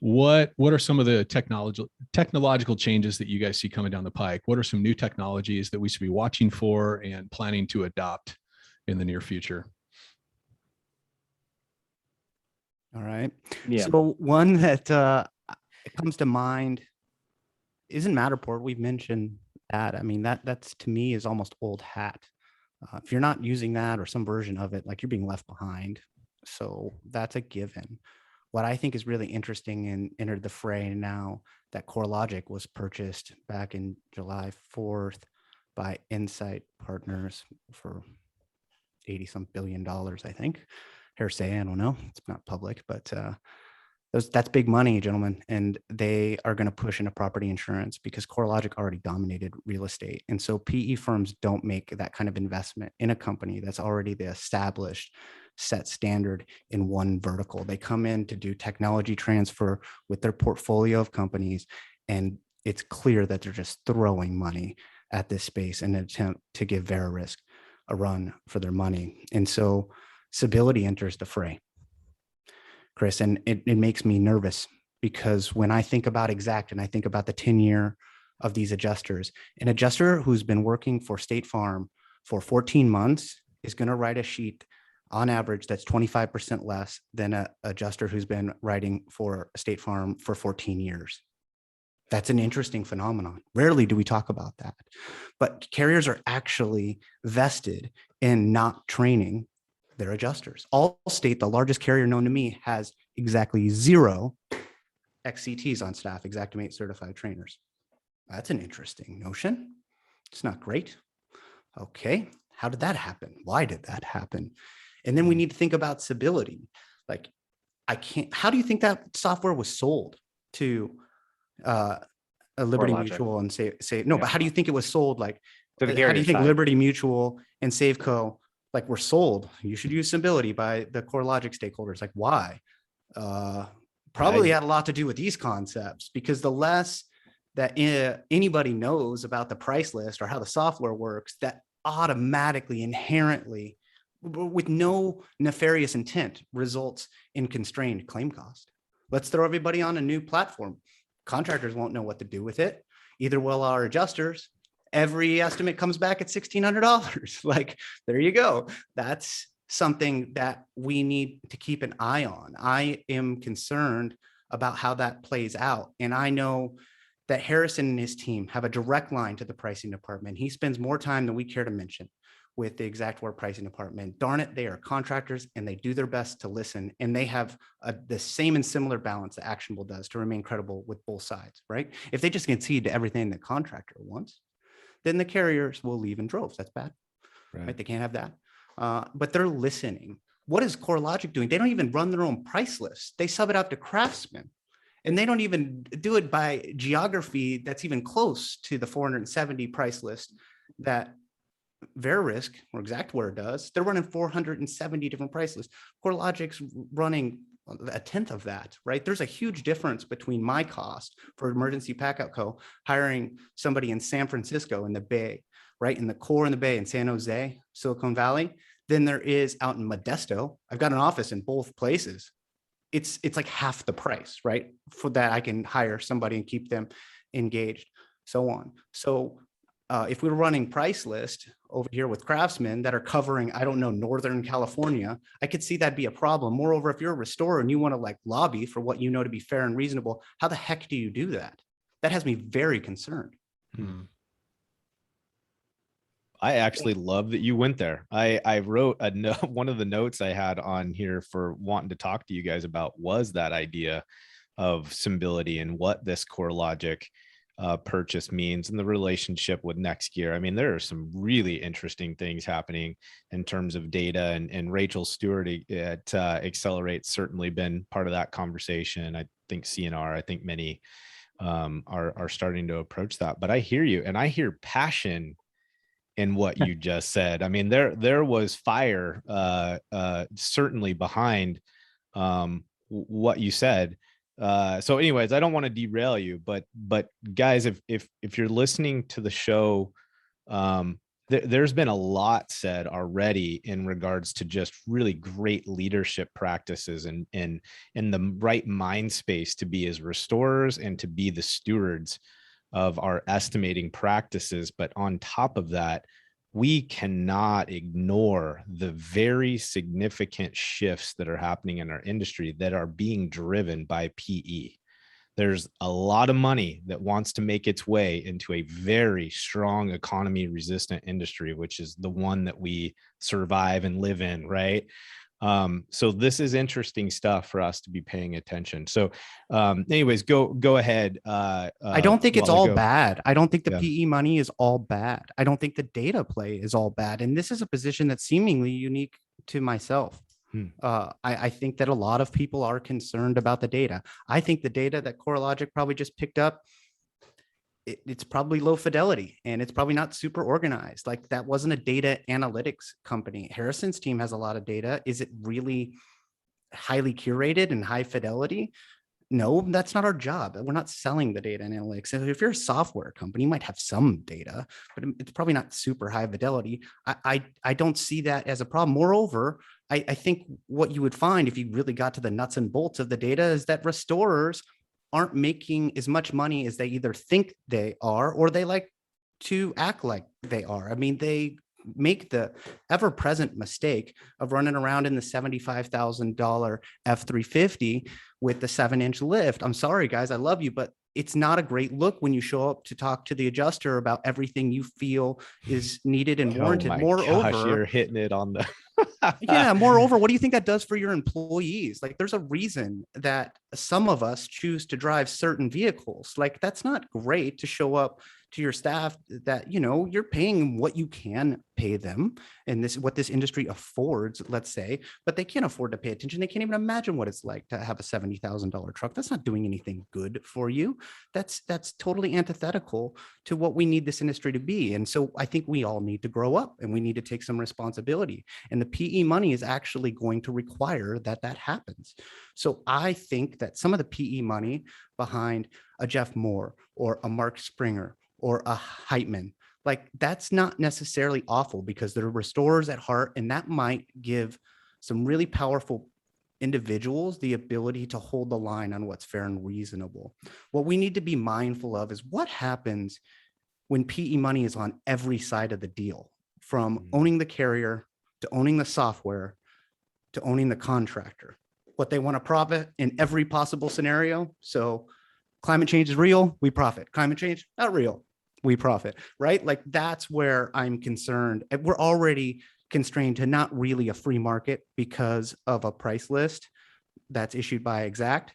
what are some of the technological changes that you guys see coming down the pike? What are some new technologies that we should be watching for and planning to adopt in the near future? All right. Yeah. So one that comes to mind isn't Matterport. We've mentioned that. I mean, that's to me is almost old hat. If you're not using that or some version of it, like you're being left behind. So that's a given. What I think is really interesting and entered the fray now that CoreLogic was purchased back in July 4th by Insight Partners for 80 some billion dollars, I think. Hearsay, I don't know. It's not public, but that's big money, gentlemen. And they are going to push into property insurance because CoreLogic already dominated real estate. And so PE firms don't make that kind of investment in a company that's already the established set standard in one vertical. They come in to do technology transfer with their portfolio of companies. And it's clear that they're just throwing money at this space in an attempt to give Verisk a run for their money. And so Civility enters the fray, Chris, and it makes me nervous because when I think about Xact and I think about the 10-year of these adjusters, an adjuster who's been working for State Farm for 14 months is going to write a sheet on average that's 25% less than an adjuster who's been writing for State Farm for 14 years. That's an interesting phenomenon. Rarely do we talk about that, but carriers are actually vested in not training their adjusters. Allstate, the largest carrier known to me, has exactly 0 XCTs on staff, Xactimate certified trainers. That's an interesting notion. It's not great. Okay, how did that happen? Why did that happen? And then we need to think about stability. Like, how do you think that software was sold to a Liberty CoreLogic. Mutual and say no, Yeah. but how do you think it was sold? Like, To the how do carrier you think side. Liberty Mutual and Safeco like were sold? You should use stability by the CoreLogic stakeholders. Like, why? Probably had a lot to do with these concepts, because the less that anybody knows about the price list or how the software works, that automatically, inherently, with no nefarious intent, results in constrained claim cost. Let's throw everybody on a new platform. Contractors won't know what to do with it. Either will our adjusters. Every estimate comes back at $1,600. Like, there you go. That's something that we need to keep an eye on. I am concerned about how that plays out. And I know that Harrison and his team have a direct line to the pricing department. He spends more time than we care to mention with the Xactware pricing department. Darn it, they are contractors and they do their best to listen. And they have the same and similar balance that Actionable does to remain credible with both sides, right? If they just concede to everything the contractor wants, then the carriers will leave in droves. That's bad, right? They can't have that. But they're listening. What is CoreLogic doing? They don't even run their own price list. They sub it out to craftsmen. And they don't even do it by geography that's even close to the 470 price list that Verisk or Xactware does. They're running 470 different price lists. CoreLogic's running a tenth of that, right? There's a huge difference between my cost for Emergency Packout Co. hiring somebody in San Francisco in the Bay, right? In the core in the Bay in San Jose, Silicon Valley, than there is out in Modesto. I've got an office in both places. It's like half the price, right? For that, I can hire somebody and keep them engaged, so on. So if we were running price list over here with craftsmen that are covering, I don't know, Northern California, I could see that'd be a problem. Moreover, if you're a restorer and you want to like lobby for what you know to be fair and reasonable, how the heck do you do that? That has me very concerned. I actually love that you went there. I wrote a note. One of the notes I had on here for wanting to talk to you guys about was that idea of Symbility and what this CoreLogic purchase means and the relationship with next year. I mean, there are some really interesting things happening in terms of data, and Rachel Stewart at Accelerate certainly been part of that conversation. I think CNR, I think many are starting to approach that. But I hear you, and I hear passion in what you just said. I mean, there was fire certainly behind what you said. So anyways, I don't want to derail you, but guys, if you're listening to the show, there's been a lot said already in regards to just really great leadership practices and in the right mind space to be as restorers and to be the stewards of our estimating practices. But on top of that, we cannot ignore the very significant shifts that are happening in our industry that are being driven by PE. There's a lot of money that wants to make its way into a very strong economy resistant industry, which is the one that we survive and live in, right? So this is interesting stuff for us to be paying attention. So anyways, go ahead. I don't think it's all bad. I don't think the Yeah. PE money is all bad. I don't think the data play is all bad. And this is a position that's seemingly unique to myself. I think that a lot of people are concerned about the data. I think the data that CoreLogic probably just picked up, it's probably low fidelity and it's probably not super organized. Like that wasn't a data analytics company. Harrison's team has a lot of data. Is it really highly curated and high fidelity? No, that's not our job. We're not selling the data and analytics. And if you're a software company, you might have some data, but it's probably not super high fidelity. I don't see that as a problem. Moreover, I think what you would find if you really got to the nuts and bolts of the data is that restorers aren't making as much money as they either think they are or they like to act like they are. I mean, they make the ever-present mistake of running around in the $75,000 F-350 with the 7-inch lift. I'm sorry, guys, I love you, but it's not a great look when you show up to talk to the adjuster about everything you feel is needed and warranted. Moreover, you're hitting it on the yeah, moreover, what do you think that does for your employees? Like there's a reason that some of us choose to drive certain vehicles. Like that's not great to show up to your staff that, you know, you're paying what you can pay them. And this is what this industry affords, let's say, but they can't afford to pay attention. They can't even imagine what it's like to have a $70,000 truck. That's not doing anything good for you. That's totally antithetical to what we need this industry to be. And so I think we all need to grow up and we need to take some responsibility. And the PE money is actually going to require that that happens. So I think that some of the PE money behind a Jeff Moore or a Mark Springer or a Heitman, like that's not necessarily awful because they're restorers at heart. And that might give some really powerful individuals the ability to hold the line on what's fair and reasonable. What we need to be mindful of is what happens when PE money is on every side of the deal, from owning the carrier to owning the software to owning the contractor. What they want to profit in every possible scenario. So climate change is real, we profit. Climate change, not real, we profit, right? Like that's where I'm concerned. We're already constrained to not really a free market because of a price list that's issued by Xact.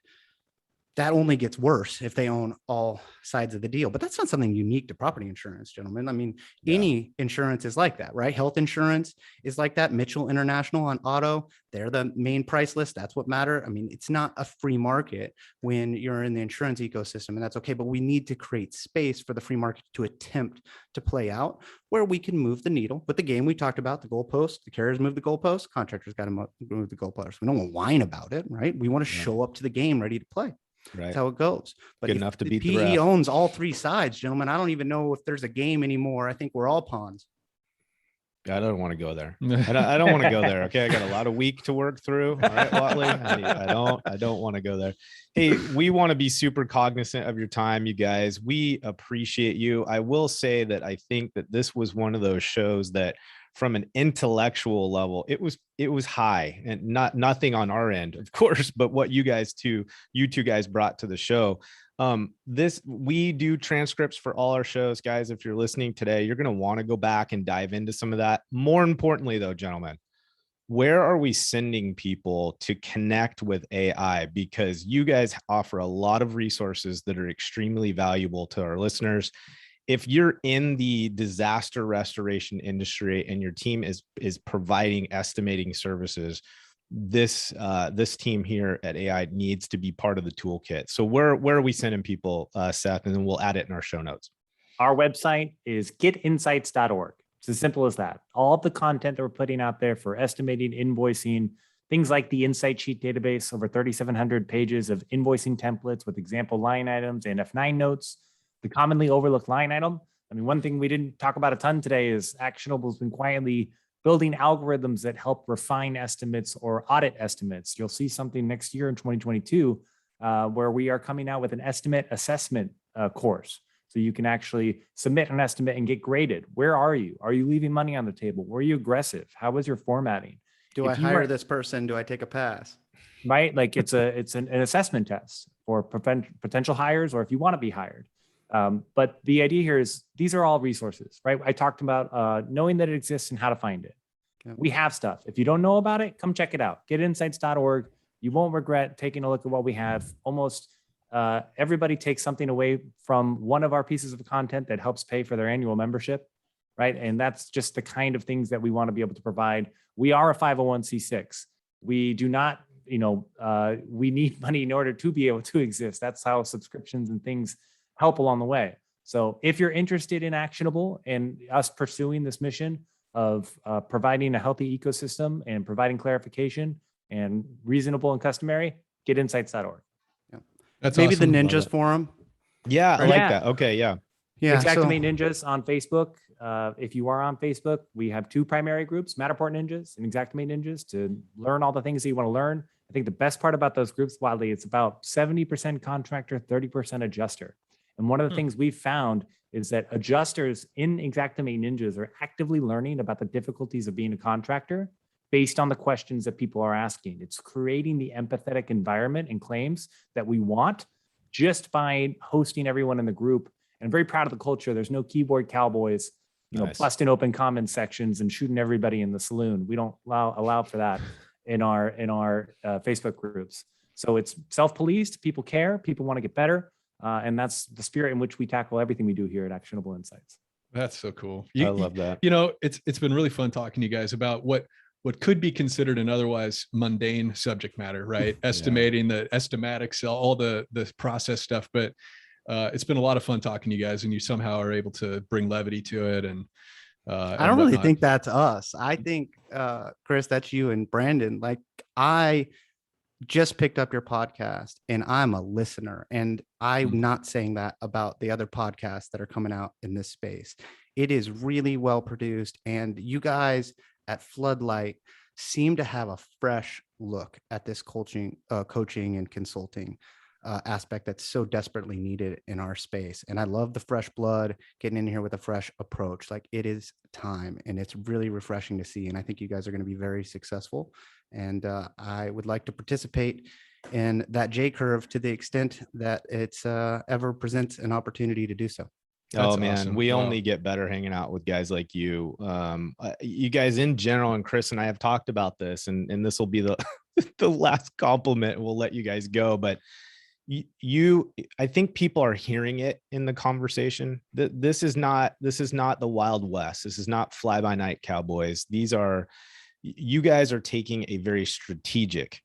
That only gets worse if they own all sides of the deal. But that's not something unique to property insurance, gentlemen. I mean, any insurance is like that, right? Health insurance is like that. Mitchell International on auto, they're the main price list. That's what matters. I mean, it's not a free market when you're in the insurance ecosystem, and that's okay. But we need to create space for the free market to attempt to play out where we can move the needle. With the game we talked about, the goalpost, the carriers move the goalpost, contractors got to move the goalpost. We don't want to whine about it, right? We want to show up to the game ready to play. Right. That's how it goes. But good enough to beat the PE ref. owns all three sides, gentlemen. I don't even know if there's a game anymore. I think we're all pawns. I don't want to go there. I don't want to go there. Okay. I got a lot of week to work through. All right, Whatley. I don't want to go there. Hey, we want to be super cognizant of your time, you guys. We appreciate you. I will say that I think that this was one of those shows that from an intellectual level, it was high, and nothing on our end, of course, but what you two guys brought to the show. We do transcripts for all our shows, guys. If you're listening today, you're going to want to go back and dive into some of that. More importantly though, gentlemen, where are we sending people to connect with AI? Because you guys offer a lot of resources that are extremely valuable to our listeners. If you're in the disaster restoration industry and your team is providing estimating services, this team here at AI needs to be part of the toolkit. So where are we sending people, Seth? And then we'll add it in our show notes. Our website is getinsights.org. It's as simple as that. All of the content that we're putting out there for estimating, invoicing, Things like the Insight Sheet database, over 3,700 pages of invoicing templates with example line items and F9 notes. The commonly overlooked line item. I mean, one thing we didn't talk about a ton today is Actionable's been quietly building algorithms that help refine estimates or audit estimates. You'll see something next year in 2022 where we are coming out with an estimate assessment course. So you can actually submit an estimate and get graded. Where are you? Are you leaving money on the table? Were you aggressive? How was your formatting? Do I hire this person? Do I take a pass? Right? Like it's an assessment test for potential hires, or if you want to be hired. But the idea here is these are all resources, right? I talked about knowing that it exists and how to find it. Yeah. We have stuff. If you don't know about it, come check it out. Getinsights.org. You won't regret taking a look at what we have. Almost everybody takes something away from one of our pieces of content that helps pay for their annual membership, right? And that's just the kind of things that we want to be able to provide. We are a 501c6. We do not, we need money in order to be able to exist. That's how subscriptions and things help along the way. So if you're interested in Actionable and us pursuing this mission of providing a healthy ecosystem and providing clarification and reasonable and customary, getinsights.org. Yeah. That's maybe awesome. the Ninjas forum. Yeah, I like Yeah. that. Okay, yeah. Yeah. Xactimate Ninjas on Facebook. If you are on Facebook, we have two primary groups, Matterport Ninjas and Xactimate Ninjas, to learn all the things that you want to learn. I think the best part about those groups, Whatley, it's about 70% contractor, 30% adjuster. And one of the things we've found is that adjusters in Xactimate Ninjas are actively learning about the difficulties of being a contractor based on the questions that people are asking. It's creating the empathetic environment and claims that we want just by hosting everyone in the group. And I'm very proud of the culture. There's no keyboard cowboys, Nice. busting open comment sections and shooting everybody in the saloon. We don't allow for that in our Facebook groups. So it's self-policed. People care. People want to get better. And that's the spirit in which we tackle everything we do here at Actionable Insights. That's so cool. I love that. It's been really fun talking to you guys about what could be considered an otherwise mundane subject matter, right? Estimating, the estimatics, all the process stuff. But it's been a lot of fun talking to you guys, and you somehow are able to bring levity to it. And I don't really think that's us. I think, Chris, that's you and Brandon. Like, I just picked up your podcast and I'm a listener, and I'm not saying that about the other podcasts that are coming out in this space. It is really well produced, and you guys at Floodlight seem to have a fresh look at this coaching and consulting aspect that's so desperately needed in our space. And I love the fresh blood getting in here with a fresh approach. Like, it is time, and it's really refreshing to see. And I think you guys are going to be very successful. And I would like to participate in that J curve to the extent that it's ever presents an opportunity to do so. That's man, awesome. we Wow. only get better hanging out with guys like you. You guys in general, and Chris and I have talked about this, and this will be the the last compliment. We'll let you guys go, but I think people are hearing it in the conversation. This is not the Wild West. This is not fly by night cowboys. You guys are taking a very strategic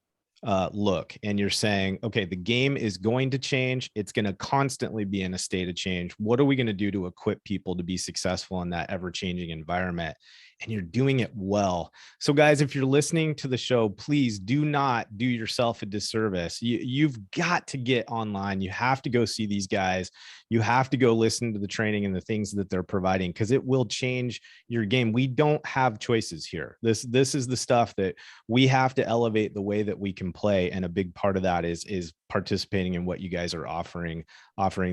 look, and you're saying, okay, the game is going to change. It's going to constantly be in a state of change. What are we going to do to equip people to be successful in that ever-changing environment? And you're doing it well. So guys, if you're listening to the show, please do not do yourself a disservice. You've got to get online. You have to go see these guys. You have to go listen to the training and the things that they're providing, because it will change your game. We don't have choices here. This is the stuff that we have to elevate the way that we can play. And a big part of that is participating in what you guys are offering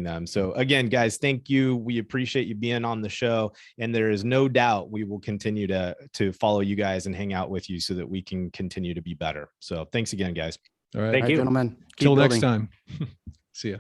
them. So again, guys, thank you. We appreciate you being on the show. And there is no doubt we will continue to follow you guys and hang out with you so that we can continue to be better. So thanks again, guys. All right. Thank you, gentlemen. Till Keep next building. time. See ya.